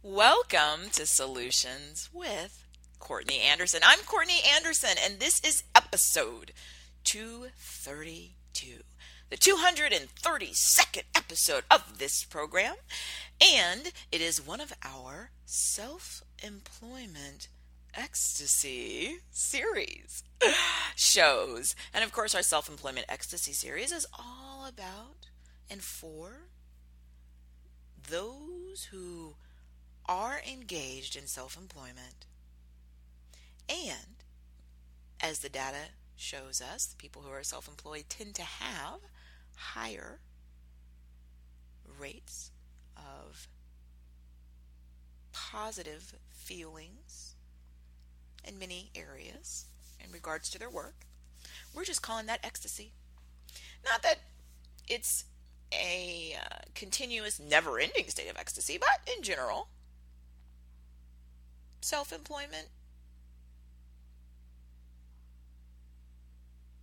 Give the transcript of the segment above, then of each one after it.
Welcome to Solutions with Courtney Anderson. I'm Courtney Anderson, and this is episode 232, the 232nd episode of this program, and it is one of our self-employment ecstasy series shows. And of course, our self-employment ecstasy series is all about and for those who are engaged in self-employment, and as the data shows us, the people who are self-employed tend to have higher rates of positive feelings in many areas in regards to their work. We're just calling that ecstasy. Not that it's a continuous, never-ending state of ecstasy, but in general, self-employment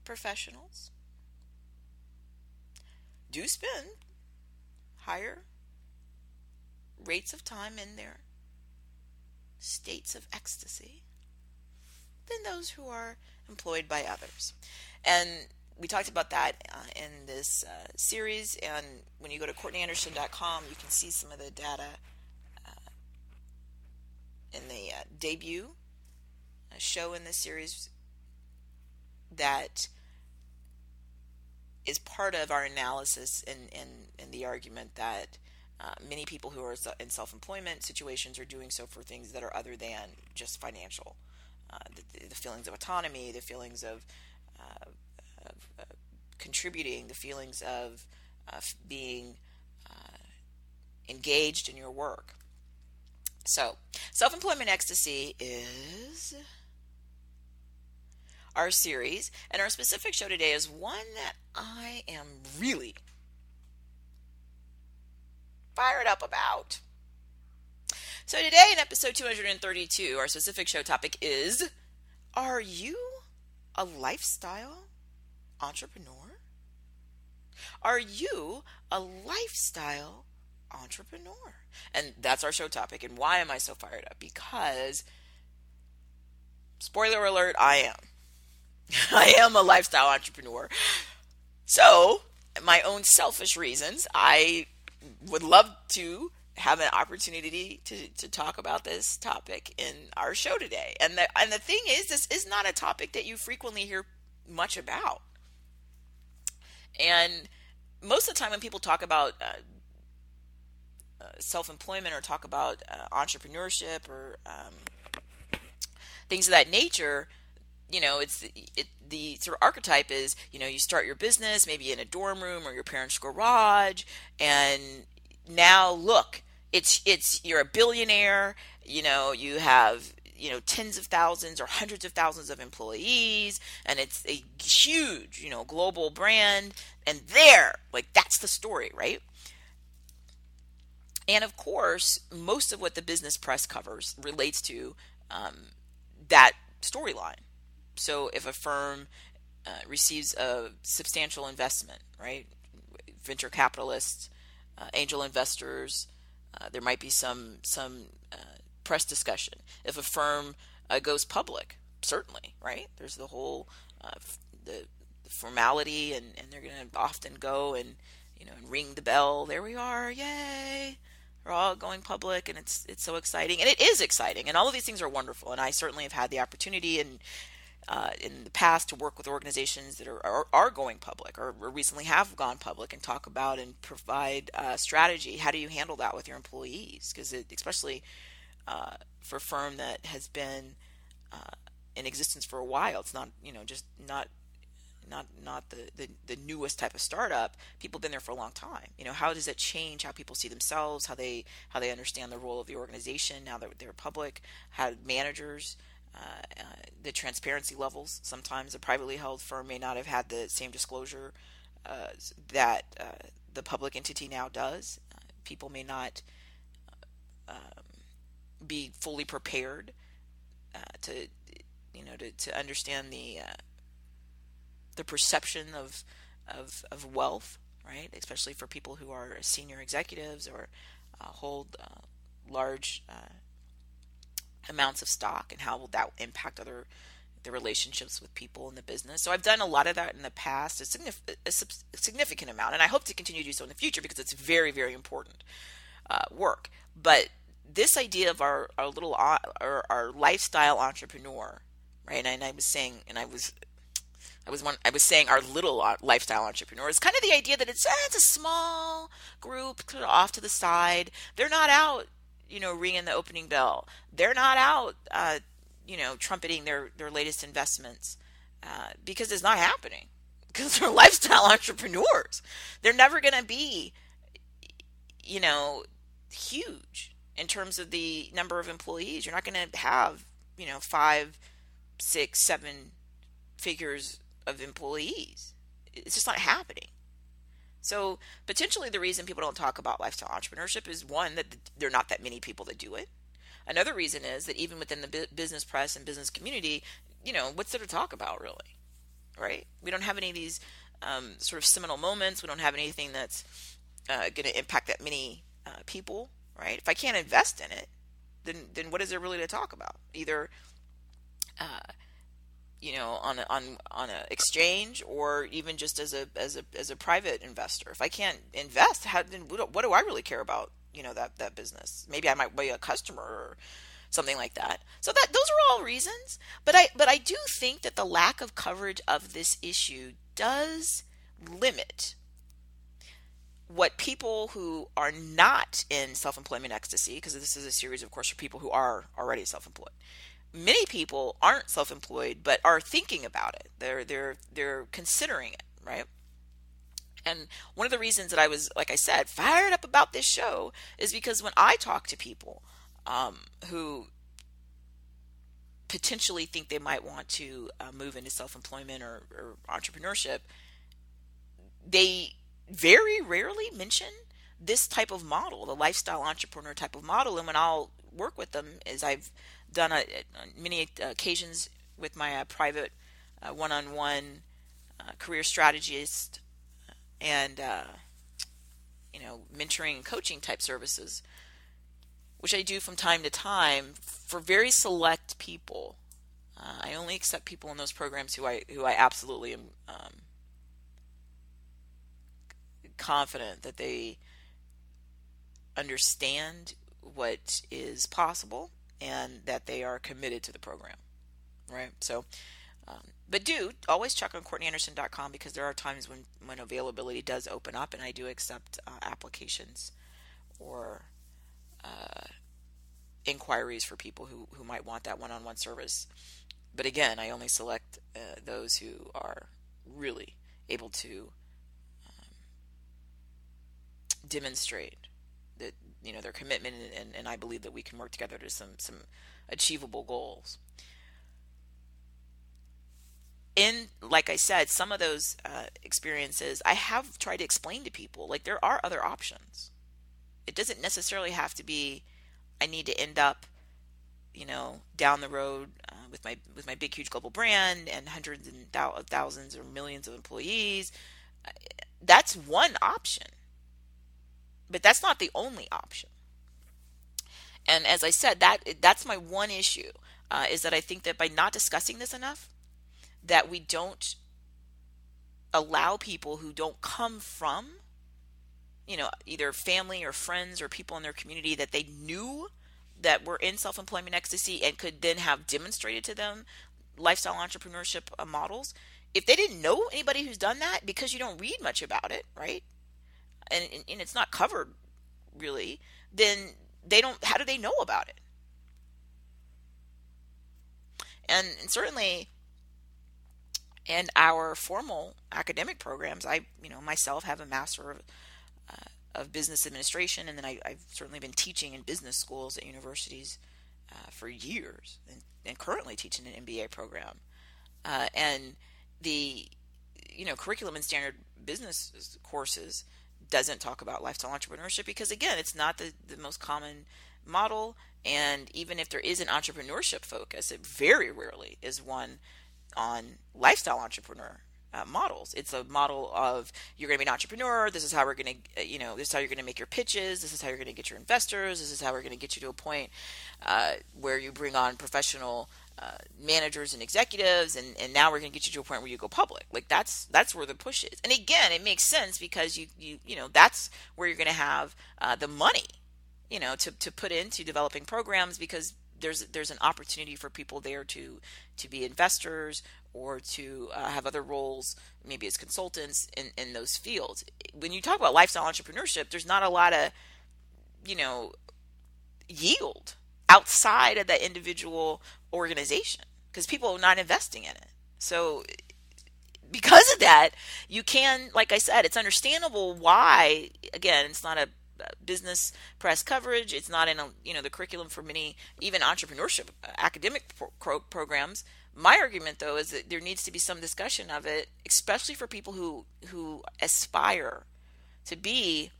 professionals do spend higher rates of time in their states of ecstasy than those who are employed by others. And we talked about that in this series, and when you go to CourtneyAnderson.com, you can see some of the data in the debut show in this series that is part of our analysis in the argument that many people who are in self-employment situations are doing so for things that are other than just financial. The feelings of autonomy, the feelings of contributing, the feelings of being engaged in your work. So, self-employment ecstasy is our series, and our specific show today is one that I am really fired up about. So today in episode 232, our specific show topic is, are you a lifestyle entrepreneur? Are you a lifestyle entrepreneur? And that's our show topic. And why am I so fired up? Because, spoiler alert, I am. I am a lifestyle entrepreneur. So, my own selfish reasons, I would love to have an opportunity to talk about this topic in our show today. And the thing is, this is not a topic that you frequently hear much about. And most of the time when people talk about self-employment or talk about entrepreneurship or things of that nature, it's the sort of archetype is, you start your business maybe in a dorm room or your parents' garage, and now look, you're a billionaire, you have tens of thousands or hundreds of thousands of employees, and it's a huge global brand, and that's the story, right? And of course, most of what the business press covers relates to that storyline. So if a firm receives a substantial investment, right, venture capitalists, angel investors, there might be some press discussion. If a firm goes public, certainly, right, there's the whole the formality, and they're going to often go and and ring the bell. There we are, yay! We're all going public, and it's so exciting, and it is exciting, and all of these things are wonderful. And I certainly have had the opportunity in the past to work with organizations that are going public or recently have gone public and talk about and provide strategy. How do you handle that with your employees? Because especially for a firm that has been in existence for a while, it's not just not the newest type of startup. People have been there for a long time. How does it change how people see themselves, how they understand the role of the organization now that they're public, how managers, the transparency levels. Sometimes a privately held firm may not have had the same disclosure that the public entity now does. People may not be fully prepared to understand the perception of wealth, right? Especially for people who are senior executives or hold large amounts of stock, and how will that impact the relationships with people in the business. So I've done a lot of that in the past, a significant amount, and I hope to continue to do so in the future because it's very, very important work. But this idea of our little our lifestyle entrepreneur, right? And I was saying, I was saying our little lifestyle entrepreneur is kind of the idea that it's a small group kind of off to the side. They're not out, ringing the opening bell. They're not out, trumpeting their latest investments because it's not happening. Because they're lifestyle entrepreneurs. They're never going to be, huge in terms of the number of employees. You're not going to have, 5, 6, 7 figures of employees. It's just not happening. So potentially the reason people don't talk about lifestyle entrepreneurship is, one, that there are not that many people that do it. Another reason is that even within the business press and business community, what's there to talk about, really? Right? We don't have any of these sort of seminal moments. We don't have anything that's going to impact that many people, right? If I can't invest in it, then what is there really to talk about? Either on a exchange, or even just as a private investor. If I can't invest, what do I really care about? That business. Maybe I might be a customer or something like that. So those are all reasons. But I do think that the lack of coverage of this issue does limit what people who are not in self-employment ecstasy, because this is a series, of course, for people who are already self-employed. Many people aren't self-employed, but are thinking about it. They're considering it, right? And one of the reasons that I was, like I said, fired up about this show is because when I talk to people who potentially think they might want to move into self-employment or entrepreneurship, they very rarely mention this type of model, the lifestyle entrepreneur type of model. And when I'll work with them, as I've done on many occasions with my private one-on-one career strategist and mentoring and coaching type services, which I do from time to time for very select people. I only accept people in those programs who I absolutely am confident that they understand what is possible and that they are committed to the program, right? So, but do always check on CourtneyAnderson.com, because there are times when availability does open up, and I do accept applications or inquiries for people who might want that one-on-one service. But again, I only select those who are really able to demonstrate that their commitment, and I believe that we can work together to some achievable goals. In, like I said, some of those experiences, I have tried to explain to people, like, there are other options. It doesn't necessarily have to be, I need to end up, down the road with my big, huge global brand and hundreds and thousands or millions of employees. That's one option, but that's not the only option. And as I said, that's my one issue, is that I think that by not discussing this enough, that we don't allow people who don't come from, either family or friends or people in their community that they knew that were in self-employment ecstasy and could then have demonstrated to them lifestyle entrepreneurship models. If they didn't know anybody who's done that, because you don't read much about it, right? And it's not covered really, then how do they know about it? And certainly in our formal academic programs, I myself have a master of business administration, and then I've certainly been teaching in business schools at universities for years, and currently teaching an MBA program. And the curriculum and standard business courses doesn't talk about lifestyle entrepreneurship, because again, it's not the most common model. And even if there is an entrepreneurship focus, it very rarely is one on lifestyle entrepreneur models. It's a model of you're going to be an entrepreneur. This is how we're going to, this is how you're going to make your pitches. This is how you're going to get your investors. This is how we're going to get you to a point where you bring on professional managers and executives, and now we're going to get you to a point where you go public. Like that's where the push is. And again, it makes sense because that's where you're going to have the money, to put into developing programs, because there's an opportunity for people there to be investors or to have other roles, maybe as consultants in those fields. When you talk about lifestyle entrepreneurship, there's not a lot of yield outside of that individual organization because people are not investing in it. So because of that, you can, like I said, it's understandable why, again, it's not a business press coverage. It's not in the curriculum for many, even entrepreneurship academic programs. My argument, though, is that there needs to be some discussion of it, especially for people who aspire to be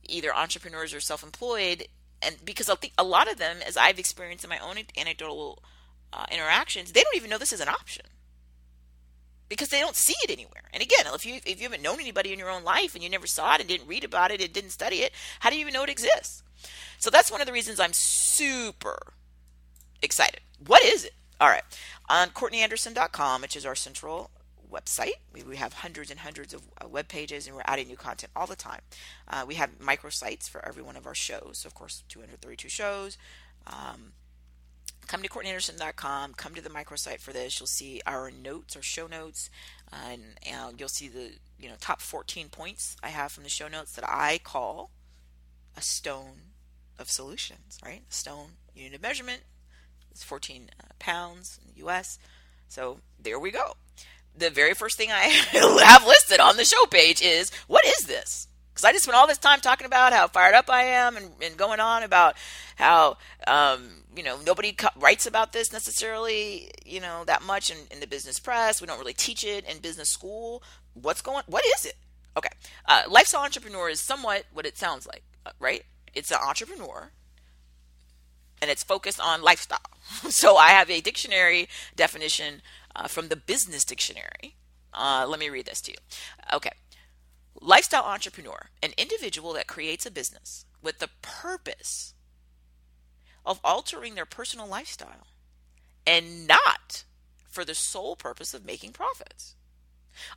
either entrepreneurs or self-employed. And because I think a lot of them, as I've experienced in my own anecdotal interactions, they don't even know this is an option because they don't see it anywhere. And again, if you haven't known anybody in your own life and you never saw it and didn't read about it and didn't study it, how do you even know it exists? So that's one of the reasons I'm super excited. What is it? All right. On CourtneyAnderson.com, which is our central website, we have hundreds and hundreds of web pages, and we're adding new content all the time. We have microsites for every one of our shows. So of course, 232 shows. Come to CourtneyAnderson.com, come to the microsite for this. You'll see our notes, our show notes, and you'll see the top 14 points I have from the show notes that I call a stone of solutions, right? A stone, unit of measurement, is 14 pounds in the U.S. So there we go. The very first thing I have listed on the show page is, what is this? Because I just spent all this time talking about how fired up I am and going on about how, nobody writes about this necessarily, that much in the business press. We don't really teach it in business school. What is it? Okay. Lifestyle entrepreneur is somewhat what it sounds like, right? It's an entrepreneur and it's focused on lifestyle. So I have a dictionary definition from the Business Dictionary. Let me read this to you. Okay. Lifestyle entrepreneur, an individual that creates a business with the purpose of altering their personal lifestyle and not for the sole purpose of making profits.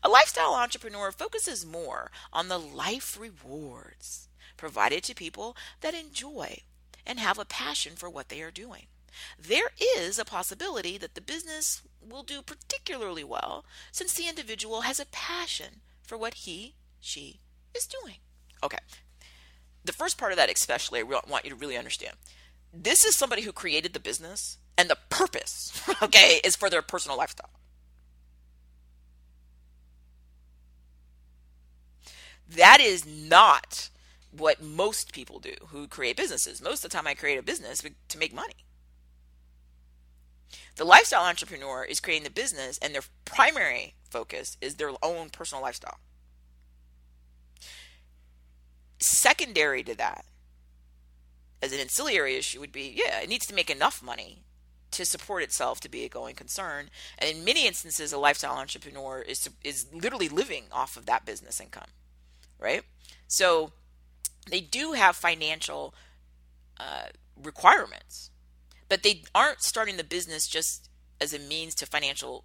A lifestyle entrepreneur focuses more on the life rewards provided to people that enjoy and have a passion for what they are doing. There is a possibility that the business will do particularly well since the individual has a passion for what she is doing. Okay. The first part of that especially, I want you to really understand. This is somebody who created the business, and the purpose, okay, is for their personal lifestyle. That is not what most people do who create businesses. Most of the time I create a business to make money. The lifestyle entrepreneur is creating the business, and their primary focus is their own personal lifestyle. Secondary to that, as an ancillary issue, would be, it needs to make enough money to support itself to be a going concern. And in many instances, a lifestyle entrepreneur is literally living off of that business income, right? So they do have financial requirements, but they aren't starting the business just as a means to financial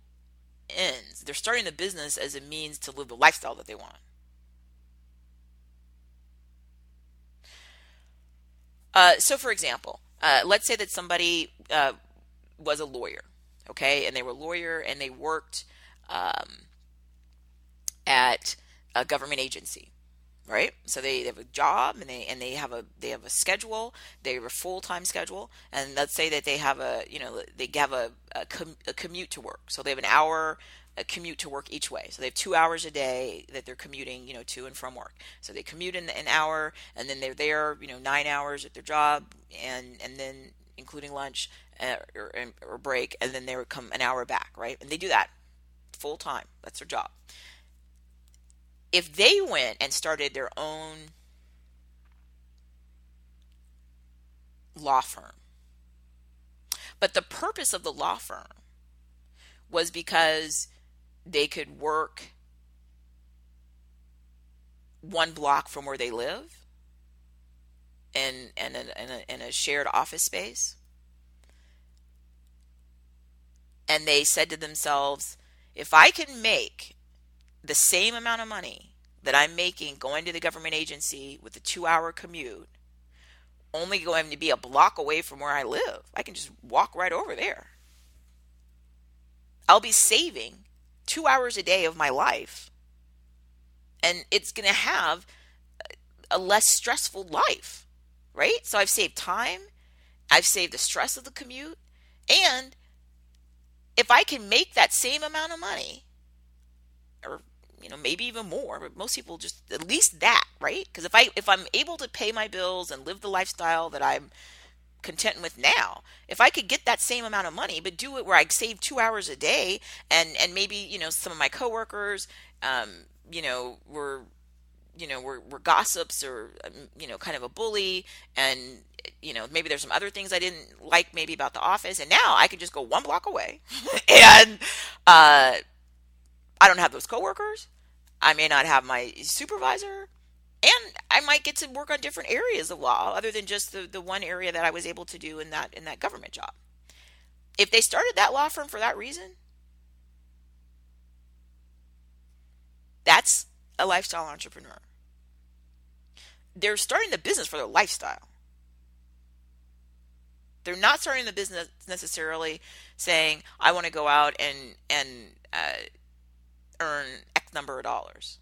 ends. They're starting the business as a means to live the lifestyle that they want. So for example, let's say that somebody was a lawyer, okay, and they were a lawyer and they worked at a government agency, right? So they have a job and they have a schedule. They have a full-time schedule, and let's say that they have a commute to work. So they have an hour a commute to work each way. So they have 2 hours a day that they're commuting, to and from work. So they commute in an hour, and then they're there, 9 hours at their job, and then including lunch or break, and then they would come an hour back, right? And they do that full time. That's their job. If they went and started their own law firm, but the purpose of the law firm was because they could work one block from where they live in a shared office space. And they said to themselves, if I can make the same amount of money that I'm making going to the government agency with a 2-hour commute, only going to be a block away from where I live, I can just walk right over there. I'll be saving 2 hours a day of my life. And it's going to have a less stressful life, right? So I've saved time. I've saved the stress of the commute. And if I can make that same amount of money, or maybe even more, but most people just at least that, right? Because if I'm able to pay my bills and live the lifestyle that I'm content with now, if I could get that same amount of money but do it where I save 2 hours a day, and maybe some of my coworkers were gossips, or kind of a bully, and maybe there's some other things I didn't like maybe about the office, and now I can just go one block away and I don't have those coworkers. I may not have my supervisor, and I might get to work on different areas of law other than just the one area that I was able to do in that government job. If they started that law firm for that reason, that's a lifestyle entrepreneur. They're starting the business for their lifestyle. They're not starting the business necessarily saying, I want to go out and earn X number of dollars.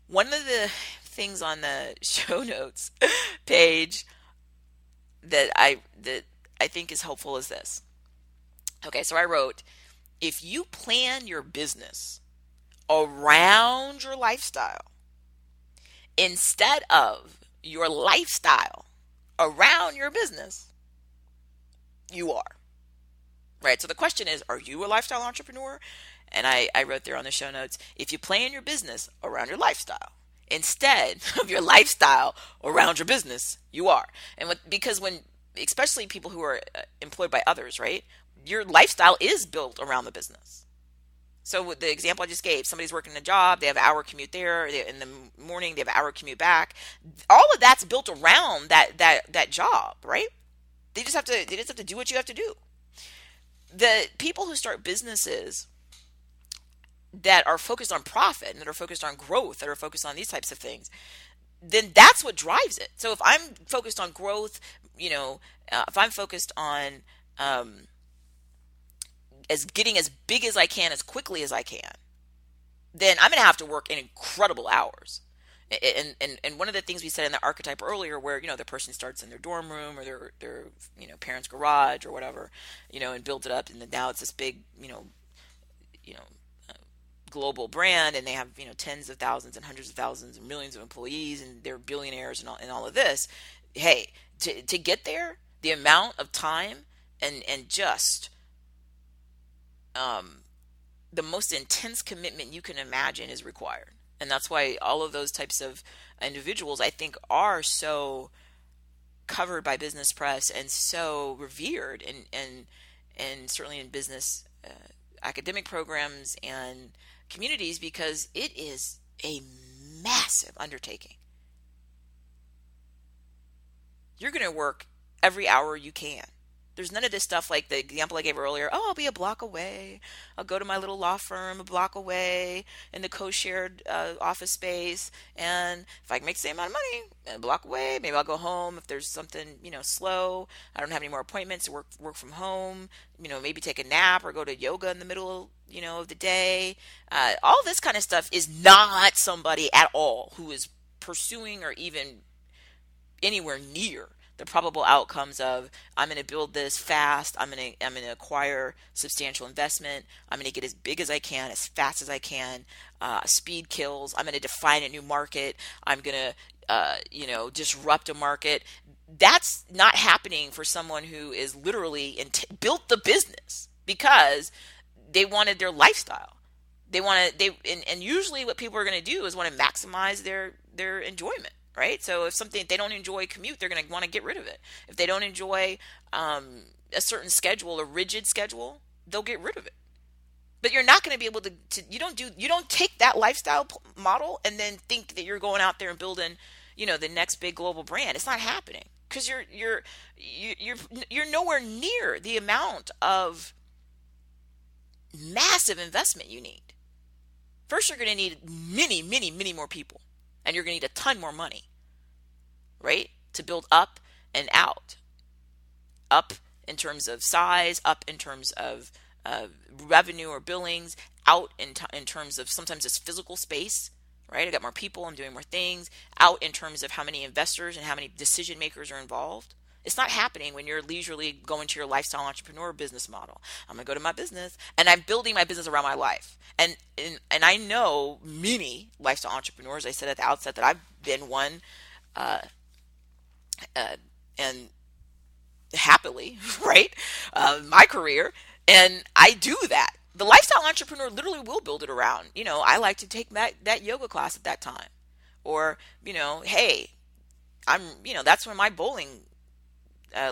One of the things on the show notes page that I think is helpful is this. Okay, so I wrote, if you plan your business around your lifestyle instead of your lifestyle around your business, you are. Right? So the question is, are you a lifestyle entrepreneur? And I wrote there on the show notes, if you plan your business around your lifestyle instead of your lifestyle around your business, you are. And because especially people who are employed by others, right? Your lifestyle is built around the business. So with the example I just gave, somebody's working a job, they have an hour commute there, in the morning they have an hour commute back. All of that's built around that job, right? They just have to do what you have to do. The people who start businesses that are focused on profit and that are focused on growth, that are focused on these types of things, then that's what drives it. So if I'm focused on growth, if I'm focused on getting as big as I can as quickly as I can, then I'm going to have to work in incredible hours. And one of the things we said in the archetype earlier, where the person starts in their dorm room or their parents' garage or whatever, and built it up, and then now it's this big global brand, and they have tens of thousands and hundreds of thousands and millions of employees, and they're billionaires and all of this. Hey, to get there, the amount of time and just the most intense commitment you can imagine is required. And that's why all of those types of individuals, I think, are so covered by business press and so revered, and certainly in business academic programs and communities, because it is a massive undertaking. You're going to work every hour you can. There's none of this stuff like the example I gave earlier. Oh, I'll be a block away. I'll go to my little law firm a block away in the co-shared office space. And if I can make the same amount of money a block away, maybe I'll go home. If there's something, slow, I don't have any more appointments to work from home, maybe take a nap or go to yoga in the middle, of the day. All this kind of stuff is not somebody at all who is pursuing or even anywhere near the probable outcomes of, I'm going to build this fast, I'm going to acquire substantial investment, I'm going to get as big as I can, as fast as I can, speed kills, I'm going to define a new market, I'm going to disrupt a market. That's not happening for someone who is literally built the business because they wanted their lifestyle. And usually what people are going to do is want to maximize their enjoyment. Right? So if they don't enjoy commute, they're going to want to get rid of it. If they don't enjoy a certain schedule, a rigid schedule, they'll get rid of it. But you're not going to be able to you don't take that lifestyle model and then think that you're going out there and building, the next big global brand. It's not happening because you're you're nowhere near the amount of massive investment you need. First, you're going to need many, many, many more people, and you're going to need a ton more money, right? To build up and out. Up in terms of size, up in terms of revenue or billings, out in terms of sometimes it's physical space, right? I got more people, I'm doing more things, out in terms of how many investors and how many decision makers are involved. It's not happening when you're leisurely going to your lifestyle entrepreneur business model. I'm going to go to my business and I'm building my business around my life. And I know many lifestyle entrepreneurs. I said at the outset that I've been one, and happily, right? My career. And I do that. The lifestyle entrepreneur literally will build it around. I like to take that yoga class at that time. Or, hey, that's when my bowling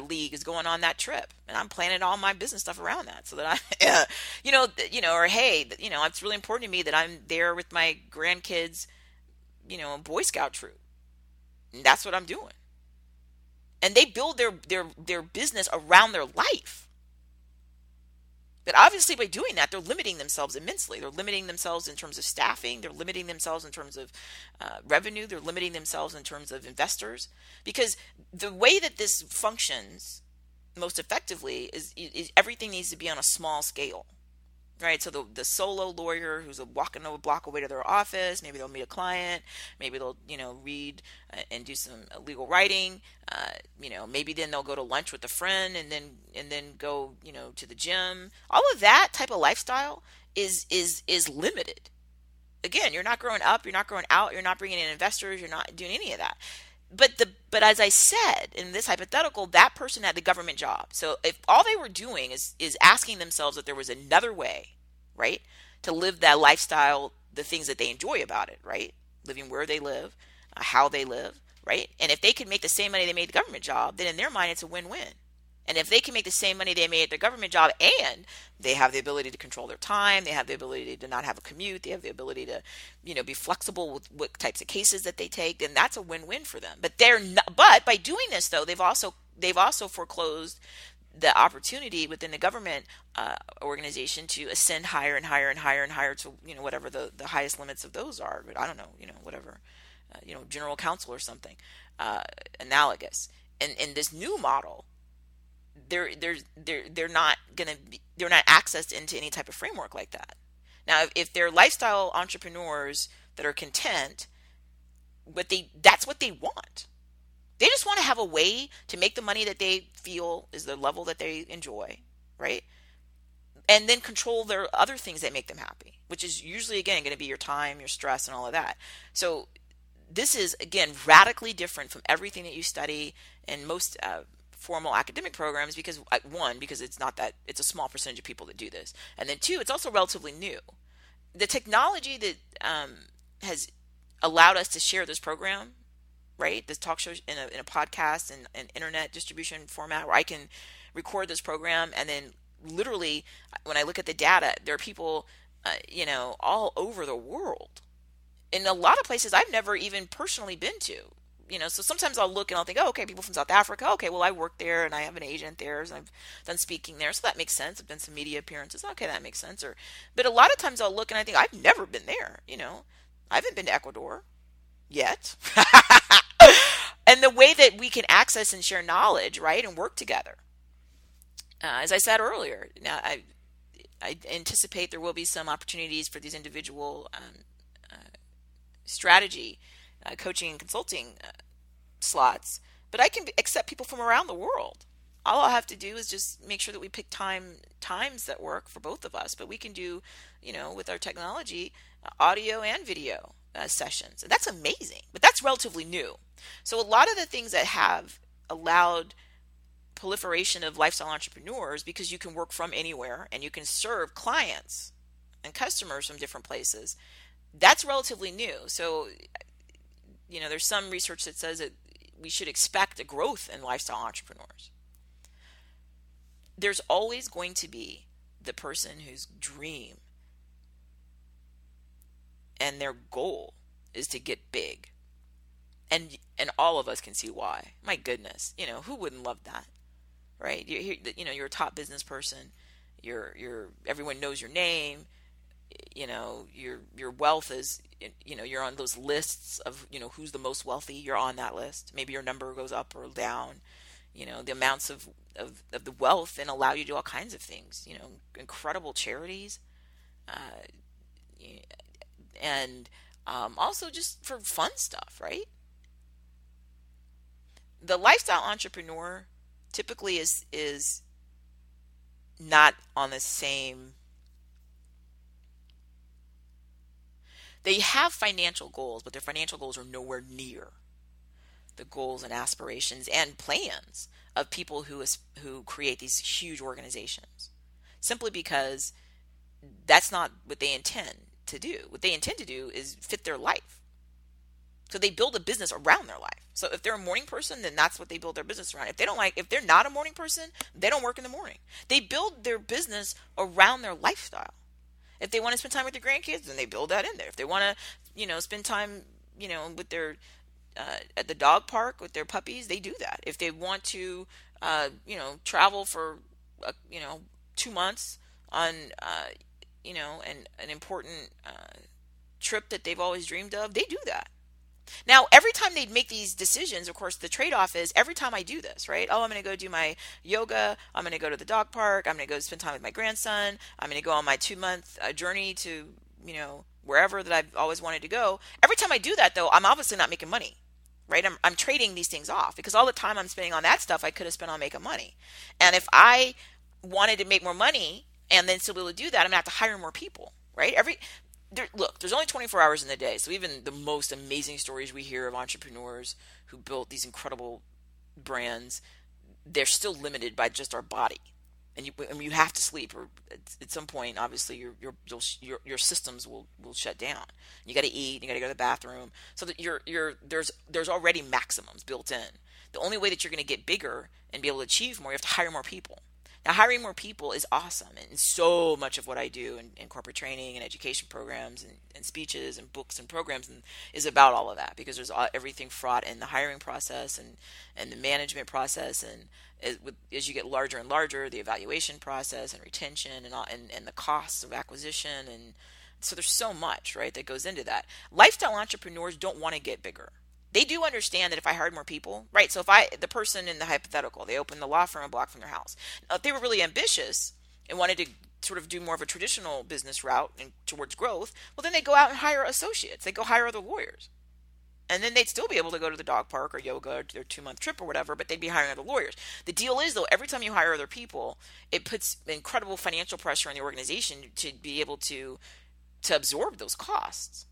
league is going on that trip, and I'm planning all my business stuff around that, so that I, or hey, it's really important to me that I'm there with my grandkids, Boy Scout troop, and that's what I'm doing. And they build their business around their life. But obviously, by doing that, they're limiting themselves immensely. They're limiting themselves in terms of staffing. They're limiting themselves in terms of revenue. They're limiting themselves in terms of investors. Because the way that this functions most effectively is everything needs to be on a small scale, right? So the solo lawyer who's walking a block away to their office, maybe they'll meet a client, maybe they'll read and do some legal writing, maybe then they'll go to lunch with a friend and then go to the gym. All of that type of lifestyle is limited. Again, you're not growing up, you're not growing out, you're not bringing in investors, you're not doing any of that. But as I said, in this hypothetical, that person had the government job. So if all they were doing is asking themselves if there was another way, right, to live that lifestyle, the things that they enjoy about it, right, living where they live, how they live, right, and if they could make the same money they made the government job, then in their mind it's a win-win. And if they can make the same money they made at their government job and they have the ability to control their time, they have the ability to not have a commute, they have the ability to, be flexible with what types of cases that they take, then that's a win-win for them. But but by doing this though, they've also foreclosed the opportunity within the government organization to ascend higher and higher and higher and higher to, whatever the highest limits of those are. But I don't know, whatever, general counsel or something analogous. And in this new model, they're not accessed into any type of framework like that. Now, if they're lifestyle entrepreneurs that are content, that's what they want. They just want to have a way to make the money that they feel is the level that they enjoy, right? And then control their other things that make them happy, which is usually, again, going to be your time, your stress, and all of that. So this is, again, radically different from everything that you study in most formal academic programs, because it's a small percentage of people that do this, and then two, it's also relatively new. The technology that has allowed us to share this program, right, this talk show in a podcast and an internet distribution format where I can record this program, and then literally when I look at the data, there are people all over the world in a lot of places I've never even personally been to. So sometimes I'll look and I'll think, oh, okay, people from South Africa. Okay, well, I work there and I have an agent there, and I've done speaking there, so that makes sense. I've done some media appearances. Okay, that makes sense. But a lot of times I'll look and I think, I've never been there. I haven't been to Ecuador yet. And the way that we can access and share knowledge, right, and work together. As I said earlier, now I anticipate there will be some opportunities for these individual strategy coaching and consulting slots, but I can accept people from around the world. All I'll have to do is just make sure that we pick times that work for both of us, but we can do, with our technology, audio and video sessions. And that's amazing, but that's relatively new. So a lot of the things that have allowed proliferation of lifestyle entrepreneurs, because you can work from anywhere and you can serve clients and customers from different places, that's relatively new. So there's some research that says that we should expect a growth in lifestyle entrepreneurs. There's always going to be the person whose dream and their goal is to get big. And all of us can see why. My goodness, who wouldn't love that, right? You're a top business person. You're everyone knows your name. Your wealth is, you're on those lists of, who's the most wealthy. You're on that list. Maybe your number goes up or down. The amounts of the wealth and allow you to do all kinds of things. Incredible charities, uh, and also just for fun stuff, right? The lifestyle entrepreneur typically is not on the same. They have financial goals, but their financial goals are nowhere near the goals and aspirations and plans of people who create these huge organizations. Simply because that's not what they intend to do. What they intend to do is fit their life. So they build a business around their life. So if they're a morning person, then that's what they build their business around. If they're not a morning person, they don't work in the morning. They build their business around their lifestyle. If they want to spend time with their grandkids, then they build that in there. If they want to, spend time, with their at the dog park with their puppies, they do that. If they want to, travel for, 2 months on, an important trip that they've always dreamed of, they do that. Now, every time they make these decisions, of course, the trade-off is every time I do this, right? Oh, I'm going to go do my yoga. I'm going to go to the dog park. I'm going to go spend time with my grandson. I'm going to go on my 2-month journey to, wherever that I've always wanted to go. Every time I do that, though, I'm obviously not making money, right? I'm trading these things off because all the time I'm spending on that stuff I could have spent on making money. And if I wanted to make more money and then still be able to do that, I'm going to have to hire more people, right? There's only 24 hours in the day. So even the most amazing stories we hear of entrepreneurs who built these incredible brands, they're still limited by just our body. And you have to sleep, or at some point, obviously, your systems will shut down. You got to eat, you got to go to the bathroom. So that there's already maximums built in. The only way that you're going to get bigger and be able to achieve more, you have to hire more people. Now, hiring more people is awesome, and so much of what I do in corporate training and education programs and speeches and books and programs is about all of that, because there's everything fraught in the hiring process and the management process, and as you get larger and larger, the evaluation process and retention and the costs of acquisition, and so there's so much, right, that goes into that. Lifestyle entrepreneurs don't want to get bigger. They do understand that if I hired more people, right? So if the person in the hypothetical, they opened the law firm a block from their house. Now, if they were really ambitious and wanted to sort of do more of a traditional business route and towards growth, well, then they go out and hire associates. They go hire other lawyers. And then they'd still be able to go to the dog park or yoga or their 2-month trip or whatever, but they'd be hiring other lawyers. The deal is, though, every time you hire other people, it puts incredible financial pressure on the organization to be able to absorb those costs.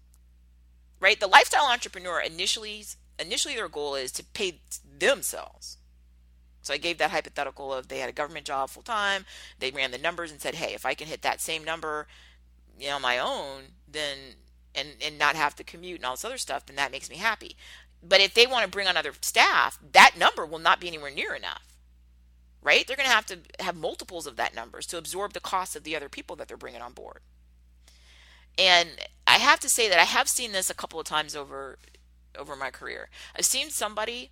Right? The lifestyle entrepreneur initially their goal is to pay themselves. So I gave that hypothetical of they had a government job full time, they ran the numbers and said, hey, if I can hit that same number, on my own, then and not have to commute and all this other stuff, then that makes me happy. But if they want to bring on other staff, that number will not be anywhere near enough. Right? They're going to have multiples of that numbers to absorb the cost of the other people that they're bringing on board. And I have to say that I have seen this a couple of times over my career. I've seen somebody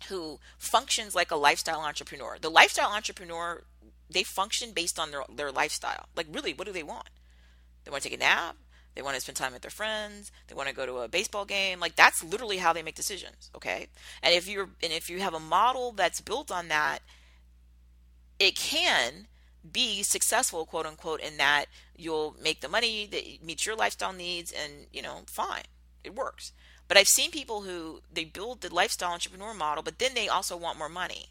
who functions like a lifestyle entrepreneur. The lifestyle entrepreneur, they function based on their lifestyle. Like, really, what do they want? They want to take a nap. They want to spend time with their friends. They want to go to a baseball game. Like, that's literally how they make decisions. Okay. And if you have a model that's built on that, it can be successful, quote unquote, in that you'll make the money that meets your lifestyle needs, and fine, it works. But I've seen people who they build the lifestyle entrepreneur model, but then they also want more money.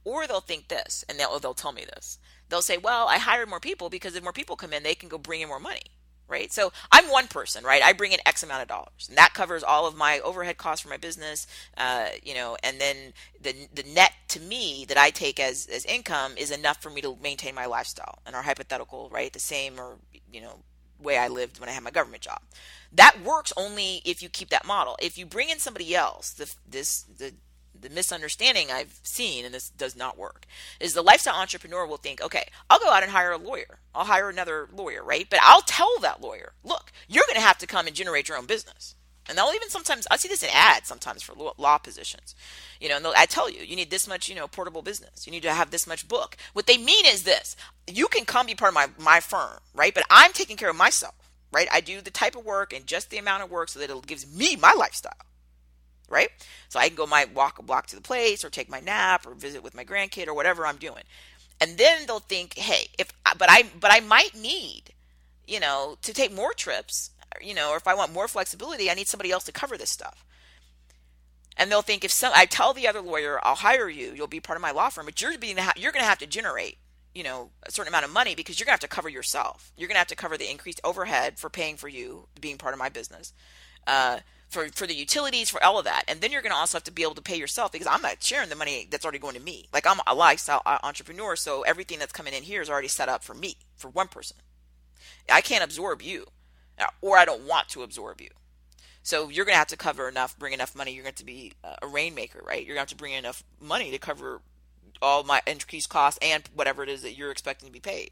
Or they'll think this, and they'll tell me this. They'll say, well, I hired more people because if more people come in, they can go bring in more money. Right? So I'm one person, right? I bring in X amount of dollars, and that covers all of my overhead costs for my business, and then the net to me that I take as income is enough for me to maintain my lifestyle and our hypothetical, right? The same or, way I lived when I had my government job. That works only if you keep that model. If you bring in somebody else, the the misunderstanding I've seen, and this does not work, is the lifestyle entrepreneur will think, okay, I'll go out and hire a lawyer. I'll hire another lawyer, right? But I'll tell that lawyer, look, you're going to have to come and generate your own business. And they'll even sometimes, I see this in ads sometimes for law positions. And I tell you, you need this much, portable business. You need to have this much book. What they mean is this: you can come be part of my firm, right? But I'm taking care of myself, right? I do the type of work and just the amount of work so that it gives me my lifestyle, right? So I can go walk a block to the place, or take my nap, or visit with my grandkid, or whatever I'm doing. And then they'll think, hey, but I might need, to take more trips, or if I want more flexibility, I need somebody else to cover this stuff. And they'll think, I tell the other lawyer, I'll hire you, you'll be part of my law firm, but you're going to have to generate, a certain amount of money, because you're going to have to cover yourself. You're going to have to cover the increased overhead for paying for you being part of my business, for the utilities, for all of that. And then you're going to also have to be able to pay yourself, because I'm not sharing the money that's already going to me. Like, I'm a lifestyle entrepreneur, so everything that's coming in here is already set up for me, for one person. I can't absorb you, or I don't want to absorb you. So you're going to have to bring enough money. You're going to have to be a rainmaker, right? You're going to have to bring enough money to cover all my increased costs and whatever it is that you're expecting to be paid.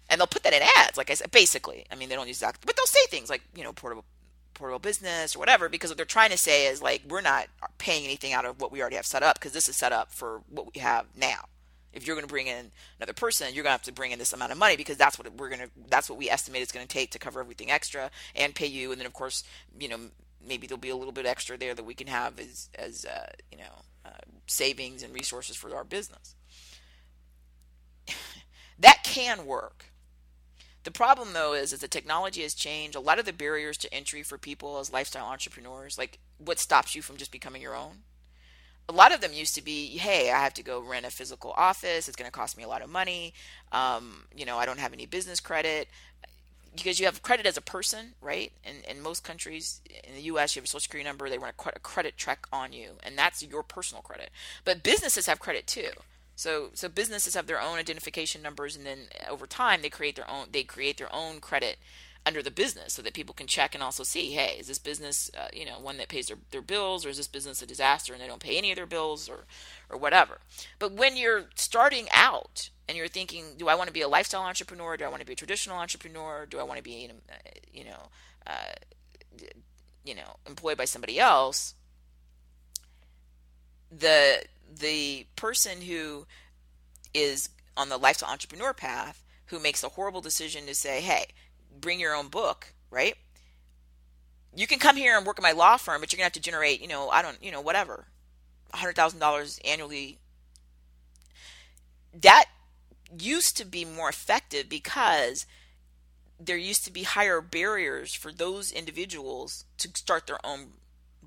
And they'll put that in ads, like I said, basically. I mean, they don't use that, but they'll say things like, portable business or whatever, because what they're trying to say is, like, we're not paying anything out of what we already have set up, because this is set up for what we have now. If you're going to bring in another person, you're going to have to bring in this amount of money, because that's what we estimate it's going to take to cover everything extra and pay you. And then, of course, maybe there'll be a little bit extra there that we can have as savings and resources for our business. That can work. The problem, though, is as the technology has changed, a lot of the barriers to entry for people as lifestyle entrepreneurs, like what stops you from just becoming your own, a lot of them used to be, hey, I have to go rent a physical office. It's going to cost me a lot of money. I don't have any business credit, because you have credit as a person, right? In most countries, in the U.S., you have a Social Security number. They run a credit check on you, and that's your personal credit. But businesses have credit too. So businesses have their own identification numbers, and then over time they create their own credit under the business, so that people can check and also see, hey, is this business one that pays their bills, or is this business a disaster and they don't pay any of their bills, or whatever. But when you're starting out and you're thinking, do I want to be a lifestyle entrepreneur? Do I want to be a traditional entrepreneur? Do I want to be employed by somebody else? The person who is on the lifestyle entrepreneur path, who makes a horrible decision to say, hey, bring your own book, right? You can come here and work at my law firm, but you're going to have to generate, whatever, $100,000 annually. That used to be more effective, because there used to be higher barriers for those individuals to start their own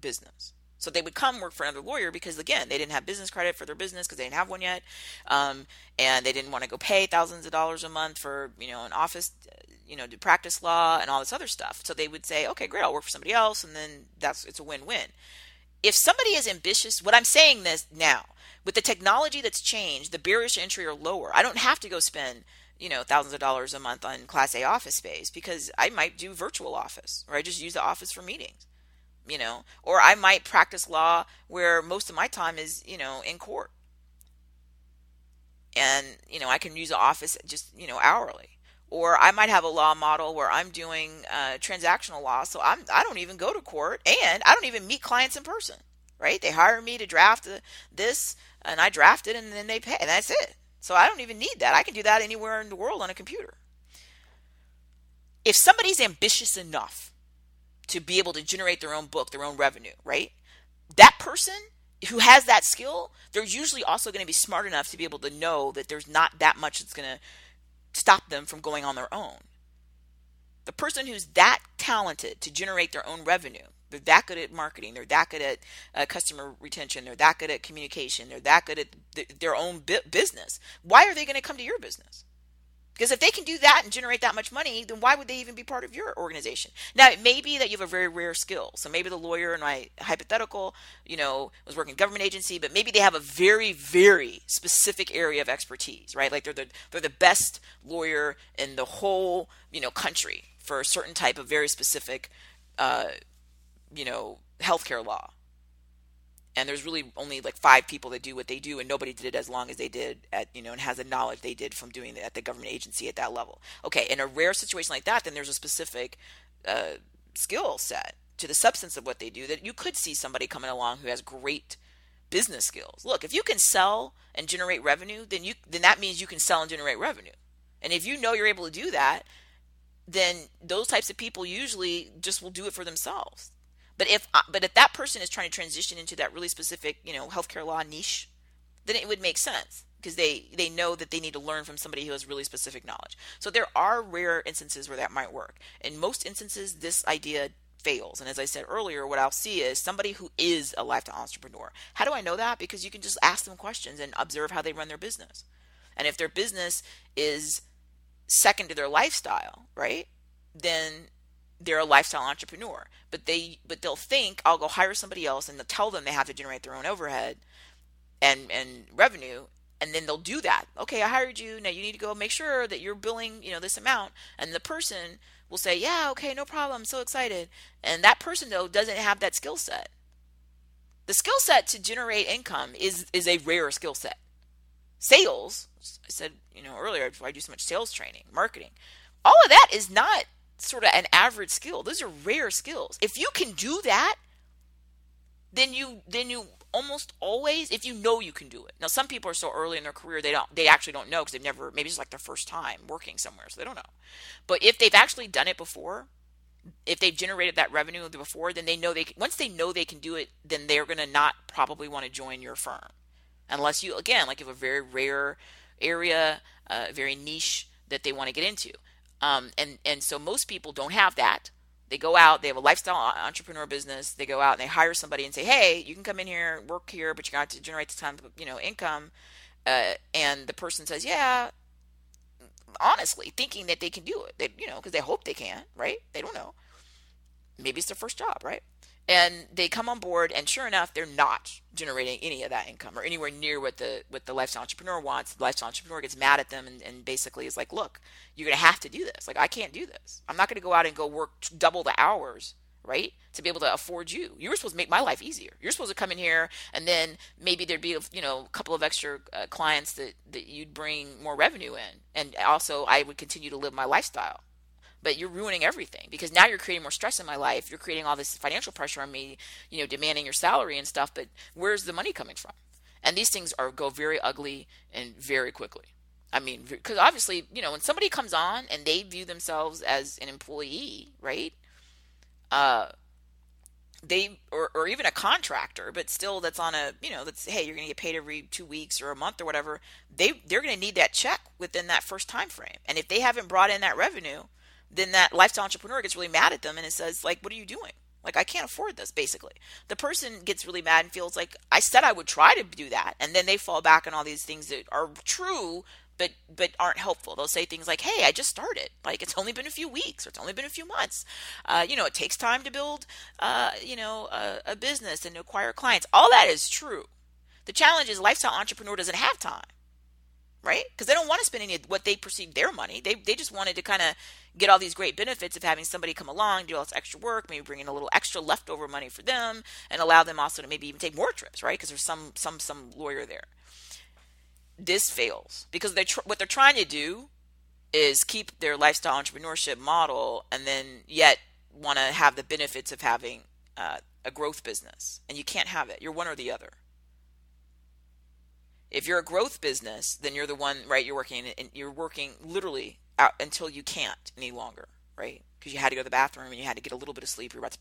business. So they would come work for another lawyer because, again, they didn't have business credit for their business because they didn't have one yet. And they didn't want to go pay thousands of dollars a month for, an office, to practice law and all this other stuff. So they would say, okay, great, I'll work for somebody else. And then it's a win-win. If somebody is ambitious, what I'm saying this now, with the technology that's changed, the barriers to entry are lower. I don't have to go spend, thousands of dollars a month on Class A office space, because I might do virtual office, or I just use the office for meetings. Or I might practice law where most of my time is, in court. And, I can use the office just, hourly. Or I might have a law model where I'm doing transactional law. So I don't even go to court, and I don't even meet clients in person, right? They hire me to draft this, and I draft it, and then they pay, and that's it. So I don't even need that. I can do that anywhere in the world on a computer. If somebody's ambitious enough to be able to generate their own book, their own revenue, right? That person who has that skill, they're usually also going to be smart enough to be able to know that there's not that much that's going to stop them from going on their own. The person who's that talented to generate their own revenue, they're that good at marketing, they're that good at customer retention, they're that good at communication, they're that good at their own business. Why are they going to come to your business? Because if they can do that and generate that much money, then why would they even be part of your organization? Now, it may be that you have a very rare skill. So maybe the lawyer in my hypothetical, was working in a government agency, but maybe they have a very, very specific area of expertise, right? Like they're the best lawyer in the whole, country for a certain type of very specific, healthcare law. And there's really only like 5 people that do what they do, and nobody did it as long as they did at, and has the knowledge they did from doing it at the government agency at that level. Okay, in a rare situation like that, then there's a specific skill set to the substance of what they do that you could see somebody coming along who has great business skills. Look, if you can sell and generate revenue, then that means you can sell and generate revenue. And if you know you're able to do that, then those types of people usually just will do it for themselves. But if that person is trying to transition into that really specific, healthcare law niche, then it would make sense because they know that they need to learn from somebody who has really specific knowledge. So there are rare instances where that might work. In most instances, this idea fails. And as I said earlier, what I'll see is somebody who is a lifestyle entrepreneur. How do I know that? Because you can just ask them questions and observe how they run their business. And if their business is second to their lifestyle, right, then they're a lifestyle entrepreneur. But they'll think, I'll go hire somebody else, and they'll tell them they have to generate their own overhead and revenue, and then they'll do that. Okay, I hired you. Now you need to go make sure that you're billing, this amount. And the person will say, yeah, okay, no problem. I'm so excited. And that person, though, doesn't have that skill set. The skill set to generate income is a rare skill set. Sales, I said, earlier, before I do so much sales training, marketing, all of that is not sort of an average skill. Those are rare skills. If you can do that, then you almost always, if you know you can do it. Now, some people are so early in their career, they actually don't know because they've never, maybe it's like their first time working somewhere, so they don't know. But if they've actually done it before, if they've generated that revenue before, then they know once they know they can do it, then they're going to not probably want to join your firm. Unless you, again, like you have a very rare area, very niche that they want to get into. And so most people don't have that. They go out, they have a lifestyle entrepreneur business. They go out and they hire somebody and say, hey, you can come in here, work here, but you got to generate this time, income. And the person says, yeah, honestly, thinking that they can do it. Because they hope they can, right? They don't know. Maybe it's their first job, right? And they come on board, and sure enough, they're not generating any of that income or anywhere near what the lifestyle entrepreneur wants. The lifestyle entrepreneur gets mad at them and basically is like, look, you're going to have to do this. Like, I can't do this. I'm not going to go out and go work double the hours, right, to be able to afford you. You were supposed to make my life easier. You're supposed to come in here, and then maybe there'd be a couple of extra clients that you'd bring more revenue in. And also, I would continue to live my lifestyle. But you're ruining everything because now you're creating more stress in my life. You're creating all this financial pressure on me, demanding your salary and stuff. But where's the money coming from? And these things go very ugly and very quickly. I mean, because obviously, when somebody comes on and they view themselves as an employee, right? Or even a contractor, but still that's on that's, hey, you're going to get paid every 2 weeks or a month or whatever. They're going to need that check within that first time frame. And if they haven't brought in that revenue, then that lifestyle entrepreneur gets really mad at them and it says, like, what are you doing? Like, I can't afford this, basically. The person gets really mad and feels like, I said I would try to do that. And then they fall back on all these things that are true, but aren't helpful. They'll say things like, hey, I just started. Like, it's only been a few weeks or it's only been a few months. It takes time to build, a business and to acquire clients. All that is true. The challenge is lifestyle entrepreneur doesn't have time. Right? Because they don't want to spend any of what they perceive their money. They just wanted to kind of get all these great benefits of having somebody come along, do all this extra work, maybe bring in a little extra leftover money for them, and allow them also to maybe even take more trips, right? Because there's some lawyer there. This fails because what they're trying to do is keep their lifestyle entrepreneurship model, and then yet want to have the benefits of having a growth business, and you can't have it. You're one or the other. If you're a growth business, then you're the one, right? You're working literally out until you can't any longer, right? Because you had to go to the bathroom and you had to get a little bit of sleep. You're about to,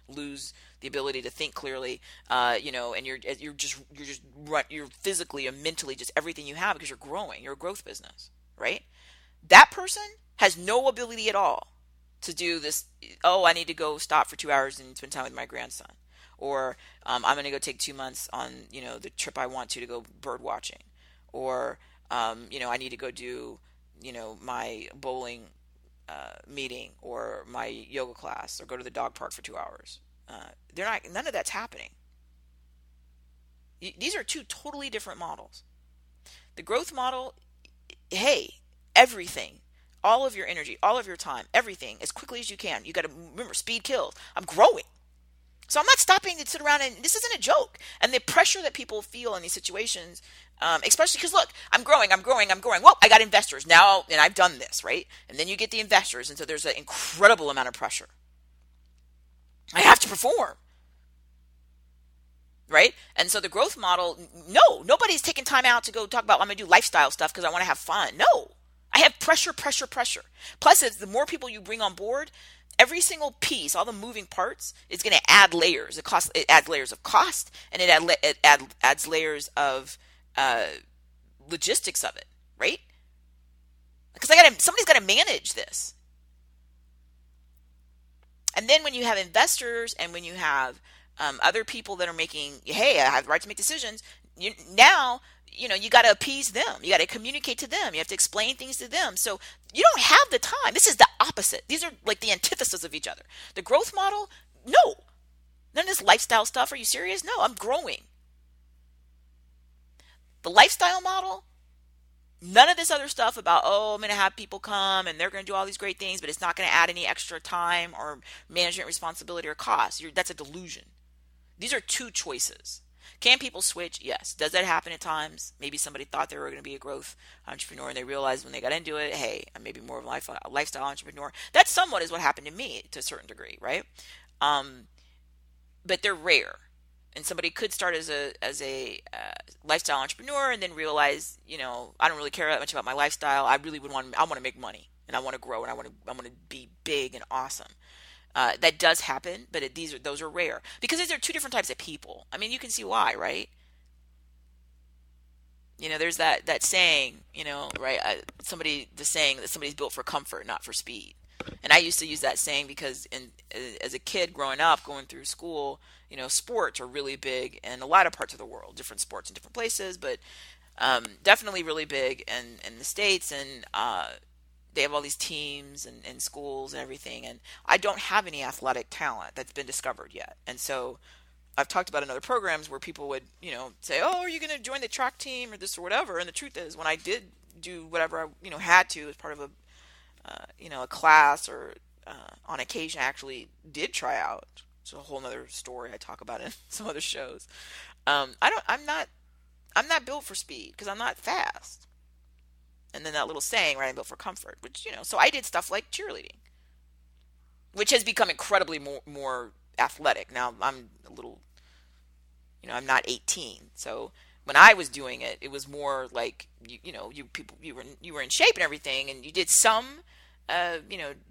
lose the ability to think clearly, and you're physically and mentally just everything you have because you're growing. You're a growth business, right? That person has no ability at all to do this. Oh, I need to go stop for 2 hours and spend time with my grandson. Or I'm going to go take 2 months on, the trip I want to go bird watching. Or, I need to go do, my bowling meeting or my yoga class or go to the dog park for 2 hours. None of that's happening. These are two totally different models. The growth model, hey, everything, all of your energy, all of your time, everything as quickly as you can. You got to remember, speed kills. I'm growing. So I'm not stopping to sit around, and this isn't a joke. And the pressure that people feel in these situations, especially because look, I'm growing, I'm growing, I'm growing. Well, I got investors now, and I've done this, right? And then you get the investors, and so there's an incredible amount of pressure. I have to perform, right? And so the growth model, no, nobody's taking time out to go talk about, I'm going to do lifestyle stuff because I want to have fun. No, I have pressure, pressure, pressure. Plus, it's the more people you bring on board, every single piece, all the moving parts, is going to add layers. It adds layers of cost, and adds layers of logistics of it, right? Because somebody's got to manage this. And then when you have investors and when you have other people that are making, hey, I have the right to make decisions. You got to appease them. You got to communicate to them. You have to explain things to them. So you don't have the time. This is the opposite. These are like the antithesis of each other. The growth model, no. None of this lifestyle stuff. Are you serious? No, I'm growing. The lifestyle model, none of this other stuff about, oh, I'm going to have people come and they're going to do all these great things, but it's not going to add any extra time or management responsibility or cost. That's a delusion. These are two choices. Can people switch? Yes. Does that happen at times? Maybe somebody thought they were going to be a growth entrepreneur and they realized when they got into it, hey, I'm maybe more of a lifestyle entrepreneur. That somewhat is what happened to me to a certain degree, right? But they're rare. And somebody could start as a lifestyle entrepreneur and then realize, I don't really care that much about my lifestyle. I want to make money and I want to grow and I want to be big and awesome. That does happen, but those are rare because these are two different types of people. I mean, you can see why, right? There's that saying, right? The saying that somebody's built for comfort, not for speed. And I used to use that saying because as a kid growing up, going through school, sports are really big in a lot of parts of the world, different sports in different places, but definitely really big in the States. And they have all these teams and schools and everything. And I don't have any athletic talent that's been discovered yet. And so I've talked about in other programs where people would, say, oh, are you going to join the track team or this or whatever? And the truth is when I did do whatever I, had to as part of a class or on occasion I actually did try out. It's a whole nother story I talk about in some other shows. I'm not built for speed because I'm not fast. And then that little saying, right, I'm built for comfort, which, so I did stuff like cheerleading, which has become incredibly more athletic. Now I'm a little, I'm not 18. So when I was doing it, it was more like, you were in shape and everything, and you did some,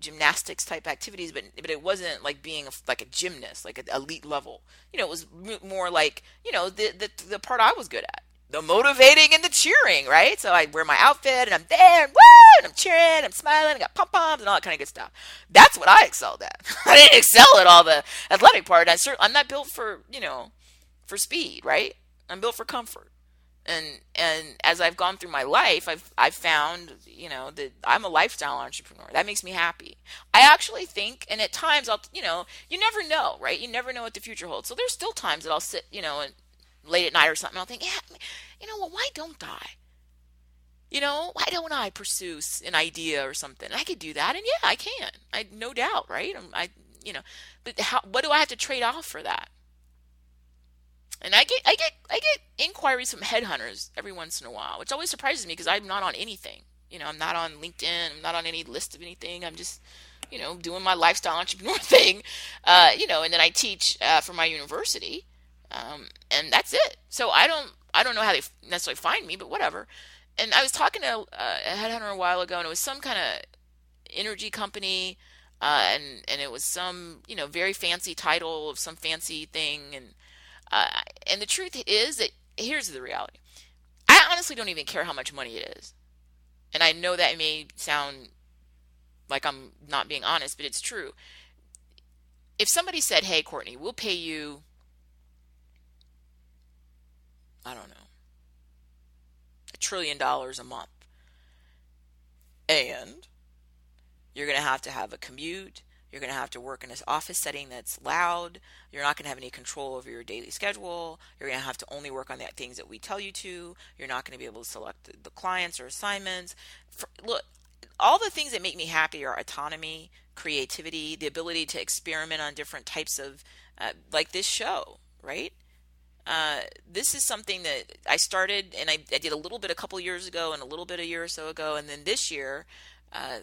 gymnastics type activities, but it wasn't like being like a gymnast, like an elite level. It was more like, the part I was good at. The motivating and the cheering, right? So I wear my outfit and I'm there and woo, and I'm cheering, I'm smiling, I got pom-poms and all that kind of good stuff. That's what I excelled at. I didn't excel at all the athletic part. I'm not built for, for speed, right? I'm built for comfort. And as I've gone through my life, I've found, that I'm a lifestyle entrepreneur. That makes me happy. I actually think, and at times you never know, right? You never know what the future holds. So there's still times that I'll sit, and late at night or something, I'll think, yeah, well, why don't I? Why don't I pursue an idea or something? I could do that, and yeah, I can. No doubt, right? But what do I have to trade off for that? And I get inquiries from headhunters every once in a while, which always surprises me because I'm not on anything. I'm not on LinkedIn. I'm not on any list of anything. I'm just, doing my lifestyle entrepreneur thing, and then I teach for my university. And that's it. So I don't know how they necessarily find me, but whatever. And I was talking to a headhunter a while ago, and it was some kind of energy company, and it was some very fancy title of some fancy thing, and the truth is that here's the reality. I honestly don't even care how much money it is, and I know that may sound like I'm not being honest, but it's true. If somebody said, "Hey, Courtney, we'll pay you, I don't know, $1 trillion a month. And you're going to have a commute. You're going to have to work in an office setting that's loud. You're not going to have any control over your daily schedule. You're going to have to only work on the things that we tell you to. You're not going to be able to select the clients or assignments." Look, all the things that make me happy are autonomy, creativity, the ability to experiment on different types of like this show, right? This is something that I started, and I did a little bit a couple years ago and a little bit a year or so ago, and then this year, uh,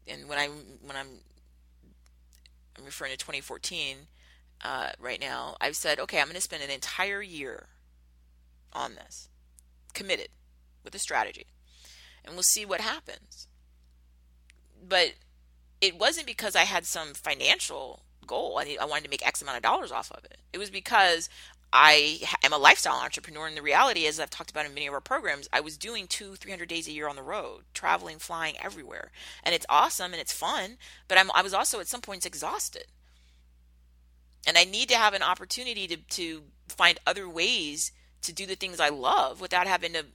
and I'm referring to 2014 right now, I've said, okay, I'm going to spend an entire year on this, committed with a strategy, and we'll see what happens. But it wasn't because I had some financial goal. I wanted to make X amount of dollars off of it. It was because I am a lifestyle entrepreneur, and the reality is, I've talked about in many of our programs, I was doing 300 days a year on the road, traveling, flying everywhere, and it's awesome and it's fun. But I was also at some points exhausted, and I need to have an opportunity to find other ways to do the things I love without having to,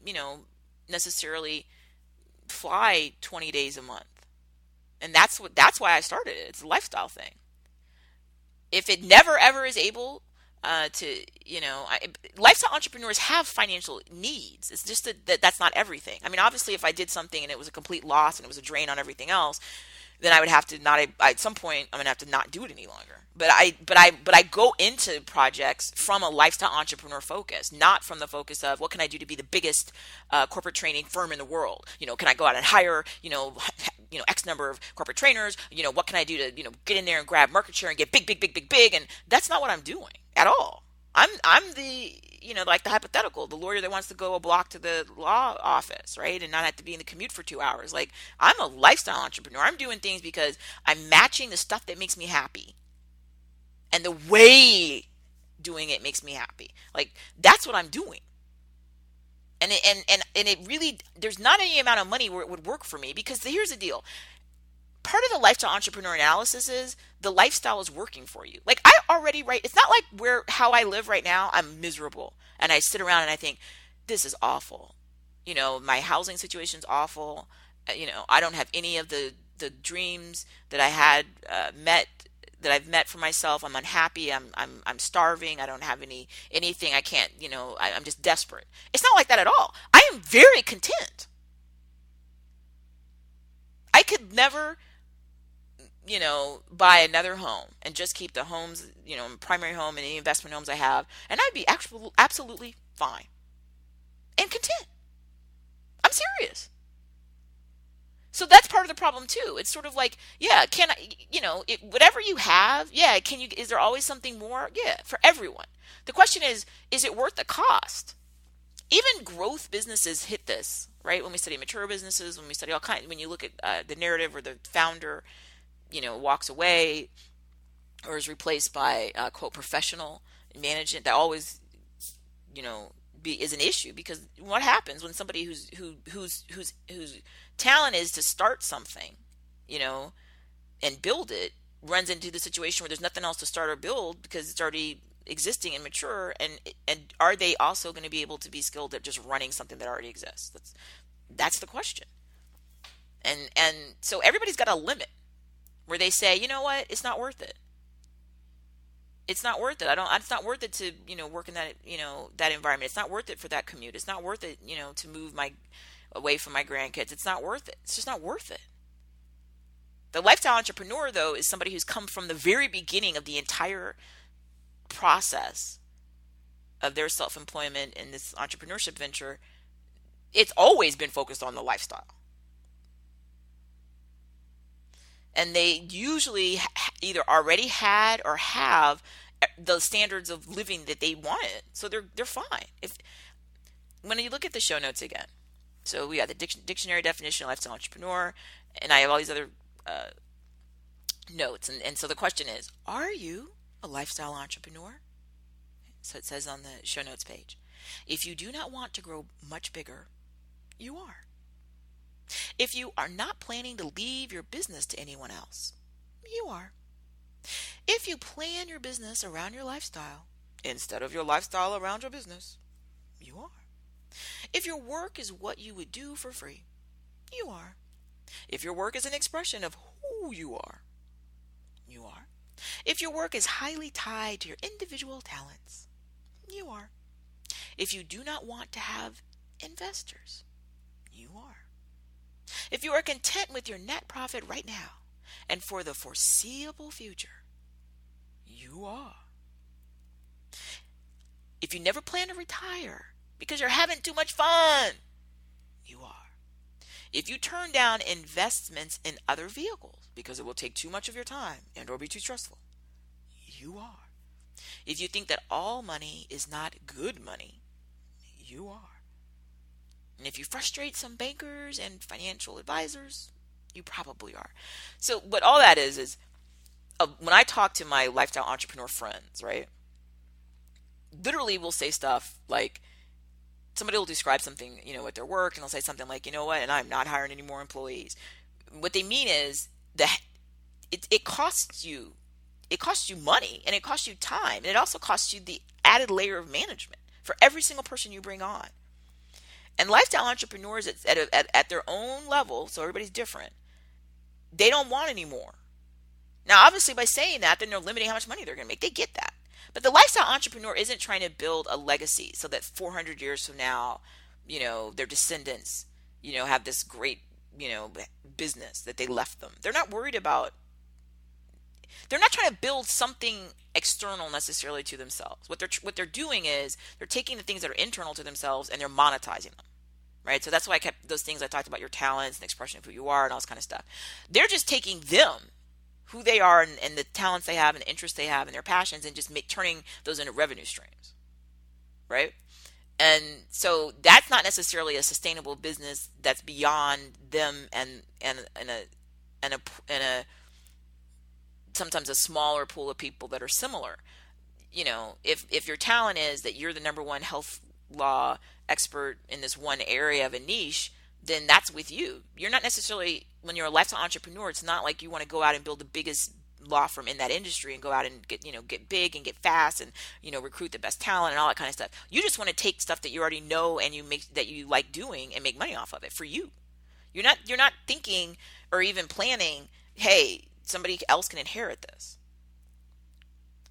necessarily fly 20 days a month. And that's why I started it. It's a lifestyle thing. If it never ever is able lifestyle entrepreneurs have financial needs. It's just that that's not everything. I mean, obviously, if I did something and it was a complete loss and it was a drain on everything else, then I would have to not. At some point, I'm gonna have to not do it any longer. But I go into projects from a lifestyle entrepreneur focus, not from the focus of what can I do to be the biggest corporate training firm in the world. Can I go out and hire X number of corporate trainers? What can I do to get in there and grab market share and get big? And that's not what I'm doing at all. I'm the like the hypothetical, the lawyer that wants to go a block to the law office, right, and not have to be in the commute for 2 hours. Like, I'm a lifestyle entrepreneur. I'm doing things because I'm matching the stuff that makes me happy, and the way doing it makes me happy. Like, that's what I'm doing. And it really, there's not any amount of money where it would work for me, because here's the deal. Part of the lifestyle entrepreneur analysis is the lifestyle is working for you. Like, I already, right? It's not like how I live right now. I'm miserable, and I sit around and I think, this is awful. My housing situation's awful. I don't have any of the dreams that I had that I've met for myself. I'm unhappy. I'm starving. I don't have anything. I can't. I'm just desperate. It's not like that at all. I am very content. I could never buy another home and just keep the homes, primary home and any investment homes I have, and I'd be absolutely fine and content. I'm serious. So that's part of the problem too. It's sort of like, yeah, can I, whatever you have, yeah, is there always something more? Yeah, for everyone. The question is it worth the cost? Even growth businesses hit this, right? When we study mature businesses, when we study all kinds, when you look at the narrative, or the founder walks away or is replaced by quote professional management, that always is an issue, because what happens when somebody whose talent is to start something and build it runs into the situation where there's nothing else to start or build because it's already existing and mature, and are they also going to be able to be skilled at just running something that already exists? That's the question. And so everybody's got a limit where they say, you know what, it's not worth it. It's not worth it. It's not worth it to, work in that, that environment. It's not worth it for that commute. It's not worth it, to move away from my grandkids. It's not worth it. It's just not worth it. The lifestyle entrepreneur, though, is somebody who's come from the very beginning of the entire process of their self-employment and this entrepreneurship venture. It's always been focused on the lifestyle. And they usually either already had or have the standards of living that they wanted, so they're fine. When you look at the show notes again, so we got the dictionary definition of lifestyle entrepreneur, and I have all these other notes, and so the question is, are you a lifestyle entrepreneur? So it says on the show notes page, if you do not want to grow much bigger, you are. If you are not planning to leave your business to anyone else, you are. If you plan your business around your lifestyle instead of your lifestyle around your business, you are. If your work is what you would do for free, you are. If your work is an expression of who you are, you are. If your work is highly tied to your individual talents, you are. If you do not want to have investors, you are. If you are content with your net profit right now and for the foreseeable future, you are. If you never plan to retire because you're having too much fun, you are. If you turn down investments in other vehicles because it will take too much of your time and or be too stressful, you are. If you think that all money is not good money, you are. And if you frustrate some bankers and financial advisors, you probably are. So what all that is when I talk to my lifestyle entrepreneur friends, right? Literally we'll say stuff like, somebody will describe something, at their work, and they'll say something like, you know what, and I'm not hiring any more employees. What they mean is that it costs you money, and it costs you time, and it also costs you the added layer of management for every single person you bring on. And lifestyle entrepreneurs at their own level, so everybody's different, they don't want any more. Now, obviously, by saying that, then they're limiting how much money they're going to make. They get that. But the lifestyle entrepreneur isn't trying to build a legacy so that 400 years from now, their descendants, have this great, business that they left them. They're not worried about, they're not trying to build something external necessarily to themselves. What they're doing is they're taking the things that are internal to themselves and they're monetizing them. Right? So that's why I kept those things I talked about, your talents and expression of who you are and all this kind of stuff. They're just taking them, who they are, and the talents they have and the interests they have and their passions, and just turning those into revenue streams, right? And so that's not necessarily a sustainable business that's beyond them and a sometimes a smaller pool of people that are similar. If your talent is that you're the number one health law expert in this one area of a niche, then that's with you. You're not necessarily, when you're a lifestyle entrepreneur, it's not like you want to go out and build the biggest law firm in that industry and go out and get big and get fast and, recruit the best talent and all that kind of stuff. You just want to take stuff that you already know and that you like doing and make money off of it for you. You're not thinking or even planning, hey, somebody else can inherit this.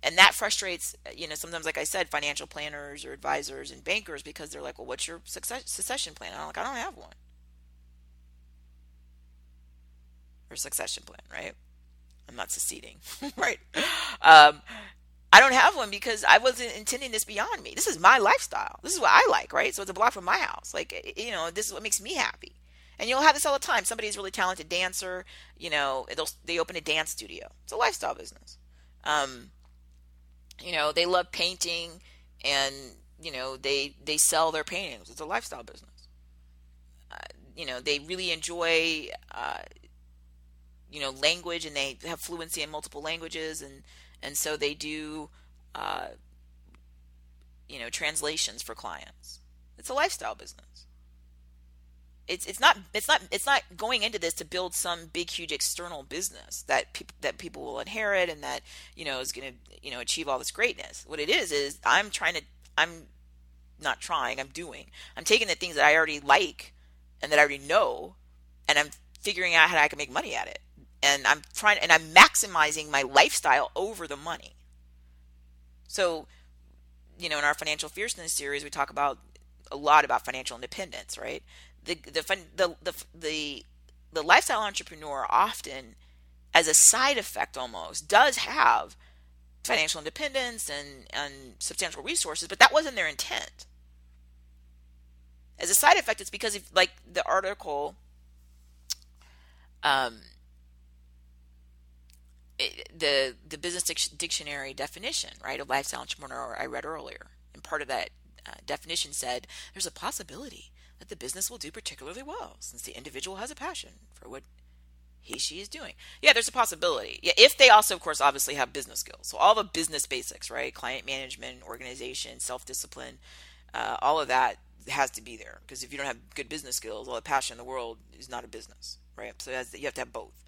And that frustrates, sometimes, like I said, financial planners or advisors and bankers, because they're like, well, what's your succession plan? And I'm like, I don't have one. Or succession plan, right? I'm not seceding, right? I don't have one because I wasn't intending this beyond me. This is my lifestyle. This is what I like, right? So it's a block from my house. Like, this is what makes me happy. And you'll have this all the time. Somebody's a really talented dancer, they open a dance studio. It's a lifestyle business. They love painting, and, they sell their paintings. It's a lifestyle business. They really enjoy language, and they have fluency in multiple languages, and so they do translations for clients. It's a lifestyle business. It's not going into this to build some big huge external business that people will inherit and that is going to achieve all this greatness. What it is I'm doing. I'm taking the things that I already like and that I already know, and I'm figuring out how I can make money at it. And I'm maximizing my lifestyle over the money. So, in our financial fierceness series, we talk a lot about financial independence, right? The lifestyle entrepreneur often, as a side effect almost, does have financial independence and substantial resources, but that wasn't their intent. As a side effect, it's because like the article, the business dictionary definition, right, of lifestyle entrepreneur I read earlier, and part of that definition said there's a possibility that the business will do particularly well since the individual has a passion for what she is doing. Yeah, there's a possibility. Yeah, if they also, of course, obviously have business skills. So all the business basics, right? Client management, organization, self-discipline, all of that has to be there. Because if you don't have good business skills, all the passion in the world is not a business, right? So you have to have both.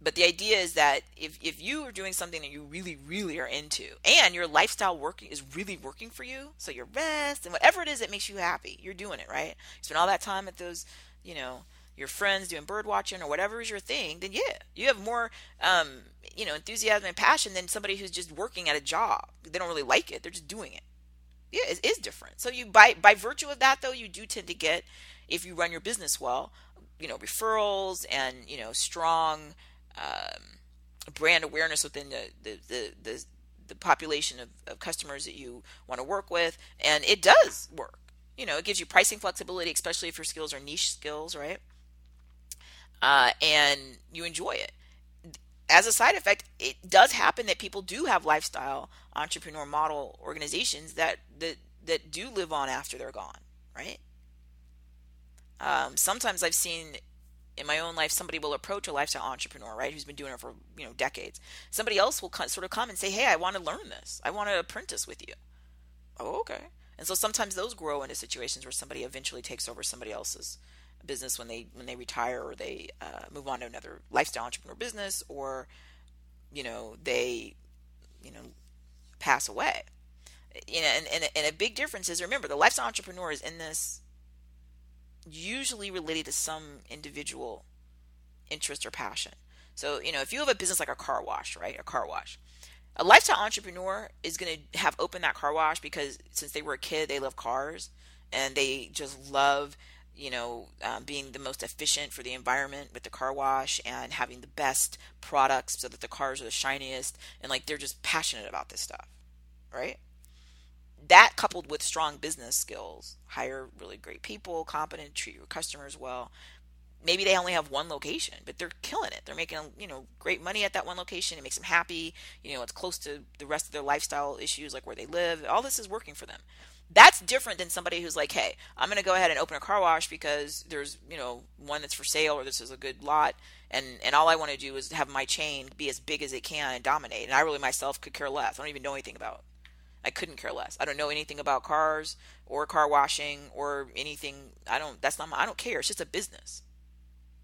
But the idea is that if you are doing something that you really, really are into, and your lifestyle is really working for you, so your rest and whatever it is that makes you happy, you're doing it, right? You spend all that time at those, your friends doing bird watching or whatever is your thing, then yeah, you have more, enthusiasm and passion than somebody who's just working at a job. They don't really like it. They're just doing it. Yeah, it is different. So you, by virtue of that, though, you do tend to get, if you run your business well, referrals and, strong, brand awareness within the population of customers that you want to work with, and it does work. It gives you pricing flexibility, especially if your skills are niche skills, right? And you enjoy it. As a side effect, it does happen that people do have lifestyle entrepreneur model organizations that do live on after they're gone, right? Sometimes I've seen in my own life, somebody will approach a lifestyle entrepreneur, right, who's been doing it for decades. Somebody else will sort of come and say, "Hey, I want to learn this. I want to apprentice with you." Oh, okay. And so sometimes those grow into situations where somebody eventually takes over somebody else's business when they retire, or they move on to another lifestyle entrepreneur business, or they pass away. And a big difference is, remember, the lifestyle entrepreneur is in this usually related to some individual interest or passion. So, if you have a business like a car wash, right? A car wash. A lifestyle entrepreneur is going to have opened that car wash because since they were a kid, they love cars and they just love, being the most efficient for the environment with the car wash and having the best products so that the cars are the shiniest, and like they're just passionate about this stuff, right? That coupled with strong business skills, hire really great people, competent, treat your customers well. Maybe they only have one location, but they're killing it. They're making, great money at that one location. It makes them happy. It's close to the rest of their lifestyle issues, like where they live. All this is working for them. That's different than somebody who's like, "Hey, I'm going to go ahead and open a car wash because there's, one that's for sale, or this is a good lot. And all I want to do is have my chain be as big as it can and dominate. And I really myself could care less. I don't even know anything about I couldn't care less. I don't know anything about cars or car washing or anything. I don't care. It's just a business.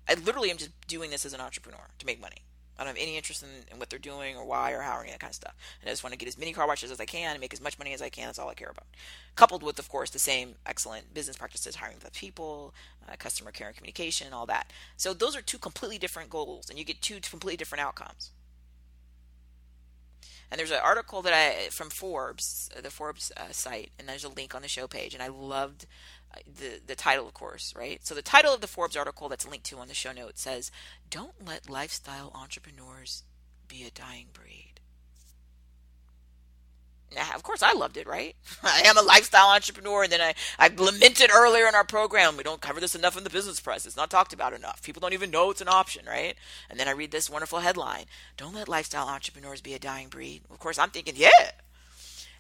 I literally am just doing this as an entrepreneur to make money. I don't have any interest in what they're doing or why or how or any of that kind of stuff. And I just want to get as many car washes as I can and make as much money as I can. That's all I care about. Coupled with, of course, the same excellent business practices, hiring the people, customer care and communication, all that. So those are two completely different goals, and you get two completely different outcomes. And there's an article from Forbes, the Forbes site, and there's a link on the show page. And I loved the title, of course, right? So the title of the Forbes article that's linked to on the show notes says, "Don't let lifestyle entrepreneurs be a dying breed." Now, of course, I loved it, right? I am a lifestyle entrepreneur, and then I lamented earlier in our program, we don't cover this enough in the business press. It's not talked about enough. People don't even know it's an option, right? And then I read this wonderful headline, "Don't let lifestyle entrepreneurs be a dying breed." Of course, I'm thinking, yeah.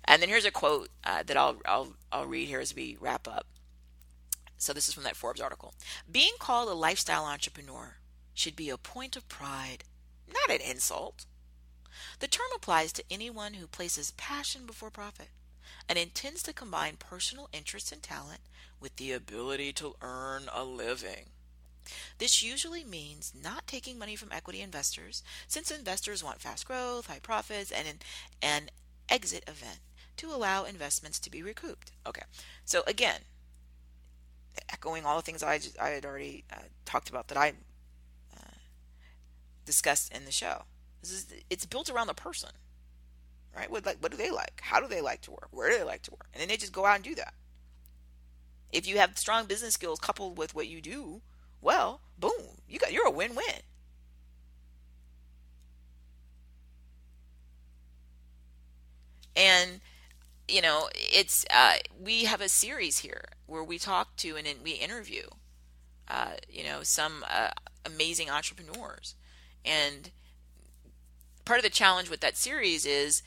And then here's a quote that I'll read here as we wrap up. So this is from that Forbes article. "Being called a lifestyle entrepreneur should be a point of pride, not an insult. The term applies to anyone who places passion before profit and intends to combine personal interests and talent with the ability to earn a living. This usually means not taking money from equity investors, since investors want fast growth, high profits, and an exit event to allow investments to be recouped." Okay, so again, echoing all the things I had already talked about that I discussed in the show. It's built around the person, right? What do they like? How do they like to work? Where do they like to work? And then they just go out and do that. If you have strong business skills coupled with what you do, well, boom, you're a win-win. And it's we have a series here where we talk to and we interview some amazing entrepreneurs. And part of the challenge with that series is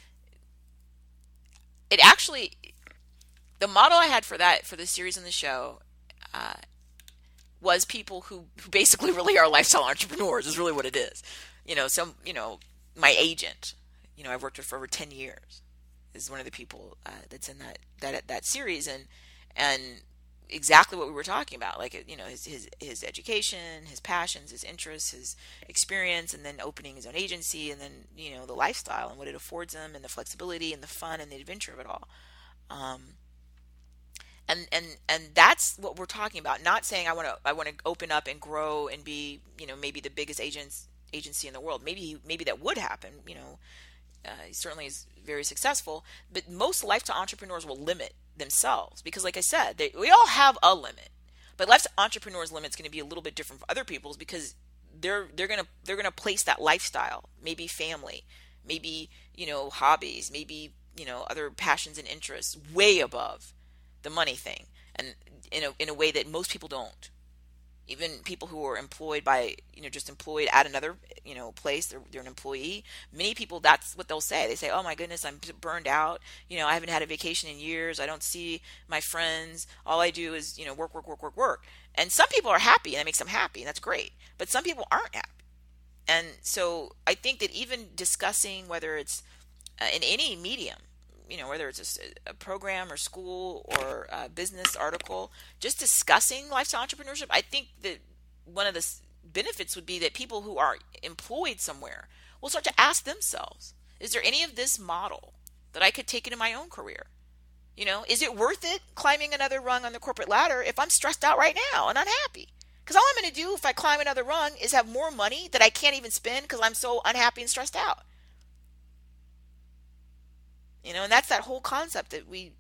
the model I had for the series and the show was people who basically really are lifestyle entrepreneurs is really what it is. My agent, I've worked with for over 10 years, is one of the people that's in that series, and exactly what we were talking about, like his education, his passions, his interests, his experience, and then opening his own agency, and then the lifestyle and what it affords him, and the flexibility and the fun and the adventure of it all. And that's what we're talking about. Not saying I want to open up and grow and be maybe the biggest agency in the world. Maybe that would happen. He certainly is very successful, but most lifestyle entrepreneurs will limit themselves because, like I said, we all have a limit. But lifestyle entrepreneurs' limit's going to be a little bit different from other people's because they're gonna place that lifestyle, maybe family, maybe, hobbies, maybe, other passions and interests way above the money thing. And in a way that most people don't. Even people who are employed by, just employed at another, place, they're an employee. Many people, that's what they'll say. They say, oh my goodness, I'm burned out. I haven't had a vacation in years. I don't see my friends. All I do is, work, work, work, work, work. And some people are happy and that makes them happy, and that's great. But some people aren't happy. And so I think that even discussing, whether it's in any medium, whether it's a program or school or a business article, just discussing lifestyle entrepreneurship, I think that one of the benefits would be that people who are employed somewhere will start to ask themselves, is there any of this model that I could take into my own career? Is it worth it climbing another rung on the corporate ladder if I'm stressed out right now and unhappy? Because all I'm going to do if I climb another rung is have more money that I can't even spend because I'm so unhappy and stressed out. And that's that whole concept that we,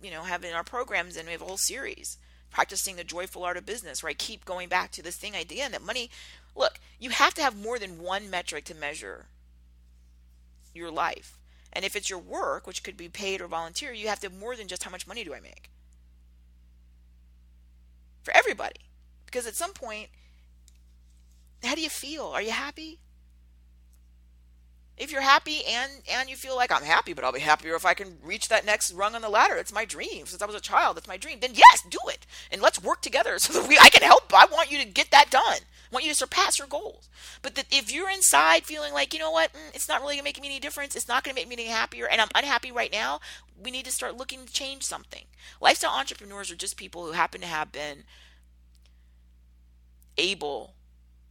have in our programs, and we have a whole series, practicing the joyful art of business, where I keep going back to this thing idea that money, look, you have to have more than one metric to measure your life. And if it's your work, which could be paid or volunteer, you have to have more than just how much money do I make. For everybody. Because at some point, how do you feel? Are you happy? If you're happy and you feel like, I'm happy, but I'll be happier if I can reach that next rung on the ladder. It's my dream. Since I was a child, that's my dream. Then yes, do it. And let's work together so that I can help. I want you to get that done. I want you to surpass your goals. But if you're inside feeling like, you know what, it's not really going to make me any difference. It's not going to make me any happier. And I'm unhappy right now. We need to start looking to change something. Lifestyle entrepreneurs are just people who happen to have been able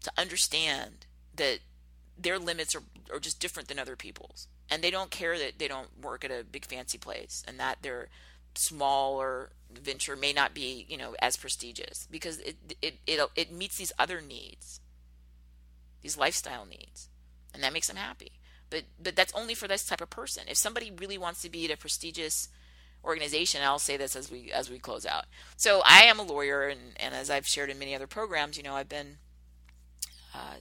to understand that their limits are just different than other people's, and they don't care that they don't work at a big fancy place and that their smaller venture may not be as prestigious, because it meets these other needs, these lifestyle needs, and that makes them happy. But that's only for this type of person. If somebody really wants to be at a prestigious organization, and I'll say this as we close out. So I am a lawyer, and as I've shared in many other programs, I've been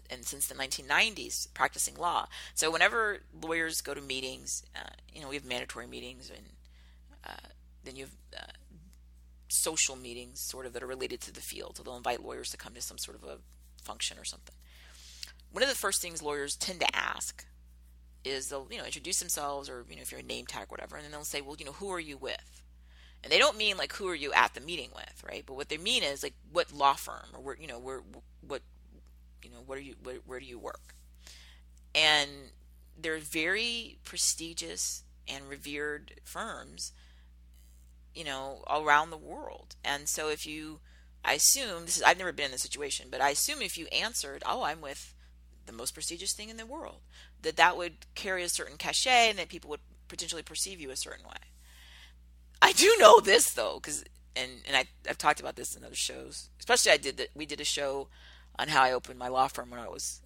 and since the 1990s practicing law. So whenever lawyers go to meetings, we have mandatory meetings, and then you have social meetings sort of that are related to the field. So they'll invite lawyers to come to some sort of a function or something. One of the first things lawyers tend to ask is they'll introduce themselves, or if you're a name tag or whatever, and then they'll say, well, who are you with? And they don't mean like who are you at the meeting with, right? But what they mean is like what law firm, or where where do you work? And they're very prestigious and revered firms, around the world. And so I assume I've never been in this situation, but I assume if you answered, oh, I'm with the most prestigious thing in the world, that would carry a certain cachet, and that people would potentially perceive you a certain way. I do know this though, because I've talked about this in other shows. Especially we did a show on how I opened my law firm when I was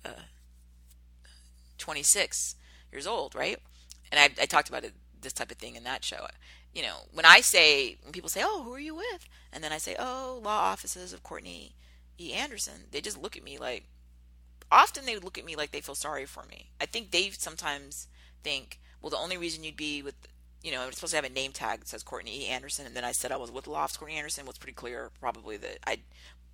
26 years old, right? And I talked about this type of thing in that show. When people say, oh, who are you with? And then I say, oh, law offices of Courtney E. Anderson. They just look at me like, often they look at me like they feel sorry for me. I think they sometimes think, well, the only reason you'd be with, I'm supposed to have a name tag that says Courtney E. Anderson, and then I said I was with law office Courtney Anderson, was pretty clear probably that I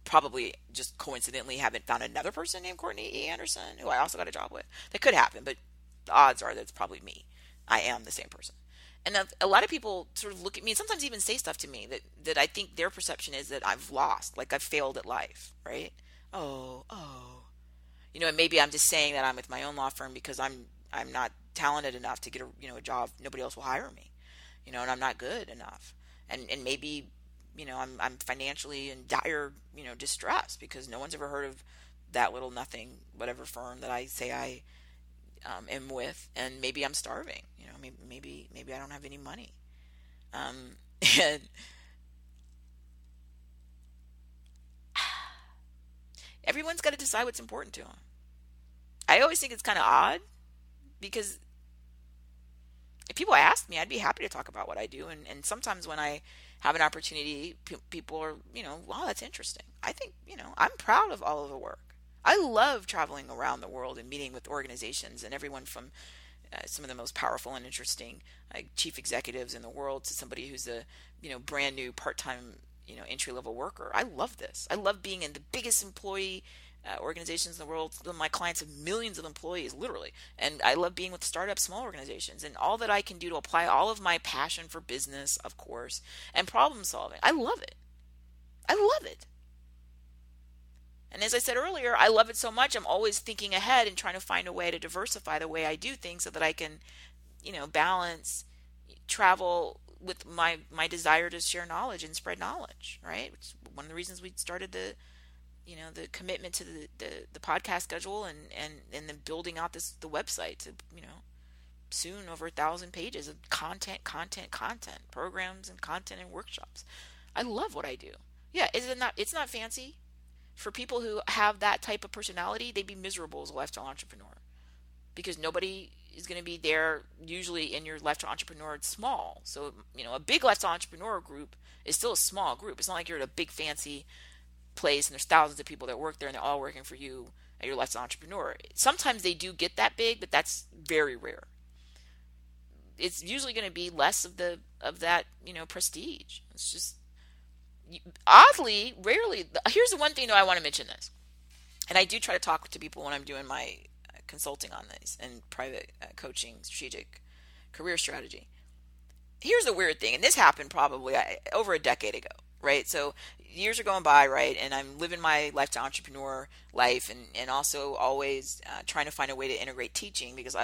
probably just coincidentally haven't found another person named Courtney E. Anderson who I also got a job with. That could happen, but the odds are that it's probably me. I am the same person. And a lot of people sort of look at me and sometimes even say stuff to me that I think their perception is that I've lost, like I've failed at life, right? Oh. And maybe I'm just saying that I'm with my own law firm because I'm not talented enough to get a job. Nobody else will hire me, and I'm not good enough. And maybe, I'm financially in dire, distress because no one's ever heard of that little nothing, whatever firm that I say I am with, and maybe I'm starving. Maybe I don't have any money. And everyone's got to decide what's important to them. I always think it's kind of odd because if people ask me, I'd be happy to talk about what I do. And sometimes when I have an opportunity, people are, wow, that's interesting. I think, I'm proud of all of the work. I love traveling around the world and meeting with organizations and everyone from some of the most powerful and interesting chief executives in the world to somebody who's a brand new part-time entry level worker. I love this. I love being in the biggest employee organizations in the world. My clients have millions of employees, literally, and I love being with startups, small organizations, and all that I can do to apply all of my passion for business, of course, and problem solving. I love it. I love it. And as I said earlier, I love it so much, I'm always thinking ahead and trying to find a way to diversify the way I do things so that I can, balance travel with my desire to share knowledge and spread knowledge, right? Which is one of the reasons we started the commitment to the podcast schedule and then building out the website to, soon over 1,000 pages of content, programs and content and workshops. I love what I do. Yeah, it's not fancy. For people who have that type of personality, they'd be miserable as a lifestyle entrepreneur because nobody is going to be there. Usually in your lifestyle entrepreneur, it's small. So, a big lifestyle entrepreneur group is still a small group. It's not like you're at a big fancy place and there's thousands of people that work there and they're all working for you at your lifestyle entrepreneur. Sometimes they do get that big, but that's very rare. It's usually going to be less of that, prestige. It's just oddly, rarely. Here's the one thing though, I want to mention this, and I do try to talk to people when I'm doing my consulting on this and private coaching, strategic career strategy. Here's the weird thing, and this happened probably over a decade ago, right? So years are going by, right? And I'm living my lifestyle entrepreneur life, and also always trying to find a way to integrate teaching because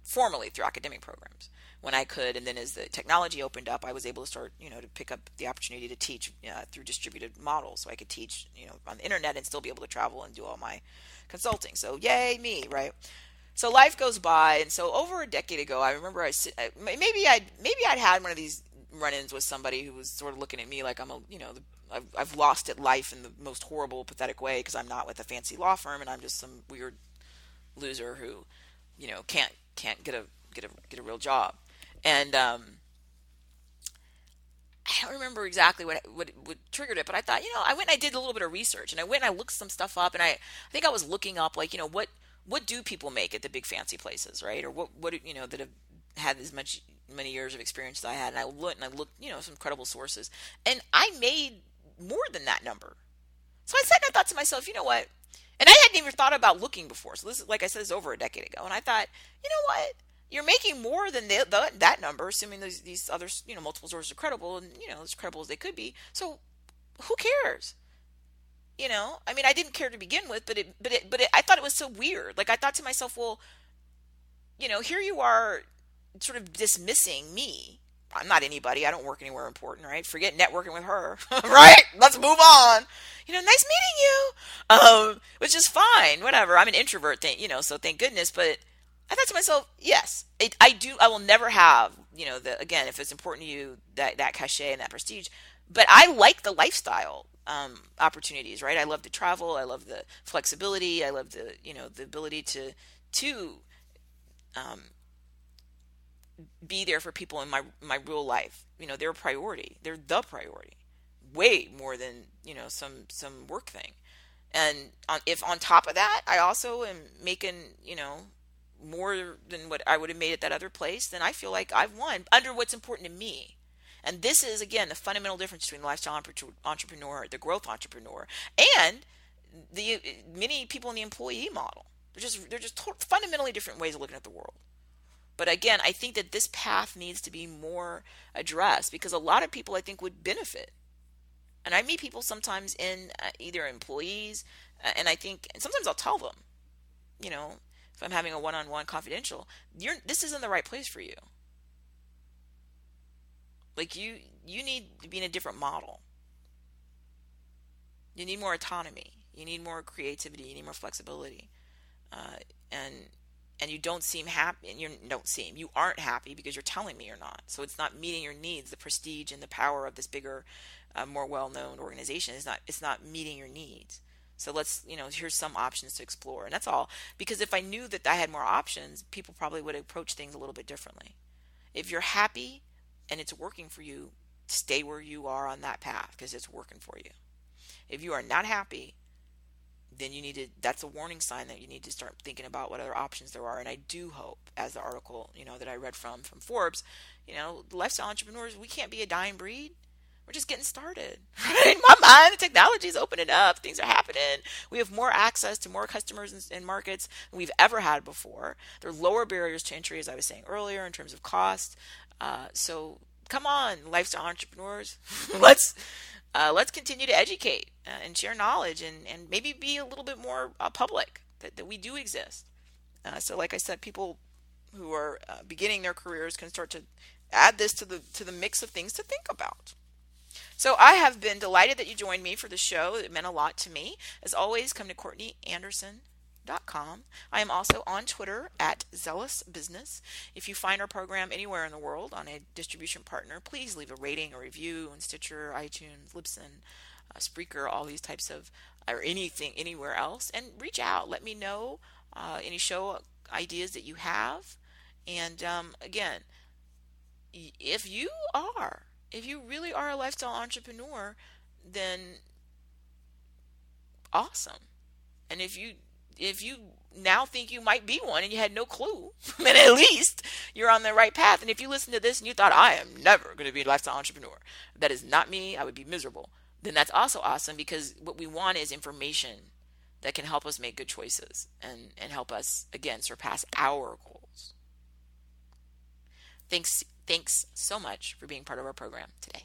formally through academic programs when I could, and then as the technology opened up, I was able to start, to pick up the opportunity to teach through distributed models, so I could teach, on the internet and still be able to travel and do all my consulting. So yay me, right? So life goes by, and so over a decade ago, I remember maybe I'd had one of these run-ins with somebody who was sort of looking at me like I'm I've lost at life in the most horrible, pathetic way because I'm not with a fancy law firm and I'm just some weird loser who, can't get a real job. And I don't remember exactly what triggered it, but I thought, I went and I did a little bit of research, and I went and I looked some stuff up, and I think I was looking up like, what do people make at the big fancy places, right? Or what that have had many years of experience as I had, and I looked, some credible sources, and I made more than that number. So I sat and I thought to myself, you know what? And I hadn't even thought about looking before. So this is, like I said, this is over a decade ago, and I thought, you know what? You're making more than that number, assuming these other multiple sources are credible, and as credible as they could be. So who cares? I mean, I didn't care to begin with, but I thought it was so weird. Like I thought to myself, well, here you are, sort of dismissing me. I'm not anybody. I don't work anywhere important, right? Forget networking with her, right? Let's move on. Nice meeting you. Which is fine, whatever. I'm an introvert, so thank goodness, but I thought to myself, yes, I will never have, again, if it's important to you, that cachet and that prestige. But I like the lifestyle opportunities, right? I love to travel. I love the flexibility. I love the ability to be there for people in my real life. They're a priority. They're the priority, way more than some work thing. And if on top of that, I also am making more than what I would have made at that other place, then I feel like I've won under what's important to me. And this is, again, the fundamental difference between the lifestyle entrepreneur, the growth entrepreneur, and the many people in the employee model. They're just fundamentally different ways of looking at the world. But again, I think that this path needs to be more addressed because a lot of people, I think, would benefit. And I meet people sometimes in either employees, and sometimes I'll tell them, if I'm having a one-on-one confidential, this isn't the right place for you. Like you need to be in a different model. You need more autonomy. You need more creativity. You need more flexibility. And you don't seem happy. And you aren't happy because you're telling me you're not. So it's not meeting your needs. The prestige and the power of this bigger, more well-known organization it's not meeting your needs. So let's, here's some options to explore. And that's all. Because if I knew that I had more options, people probably would approach things a little bit differently. If you're happy and it's working for you, stay where you are on that path because it's working for you. If you are not happy, then that's a warning sign that you need to start thinking about what other options there are. And I do hope, as the article, that I read from Forbes, lifestyle entrepreneurs, we can't be a dying breed. We're just getting started. In my mind, the technology is opening up. Things are happening. We have more access to more customers and markets than we've ever had before. There are lower barriers to entry, as I was saying earlier, in terms of cost. So come on, lifestyle entrepreneurs. Let's continue to educate and share knowledge, and maybe be a little bit more public that we do exist. So like I said, people who are beginning their careers can start to add this to the mix of things to think about. So I have been delighted that you joined me for the show. It meant a lot to me. As always, come to CourtneyAnderson.com. I am also on Twitter at ZealousBusiness. If you find our program anywhere in the world on a distribution partner, please leave a rating or review on Stitcher, iTunes, Libsyn, Spreaker, all these types of, or anything anywhere else, and reach out. Let me know any show ideas that you have. And again, if you really are a lifestyle entrepreneur, then awesome. And if you now think you might be one and you had no clue, then at least you're on the right path. And if you listen to this and you thought, I am never going to be a lifestyle entrepreneur, that is not me, I would be miserable, then that's also awesome, because what we want is information that can help us make good choices and help us, again, surpass our goals. Thanks so much for being part of our program today.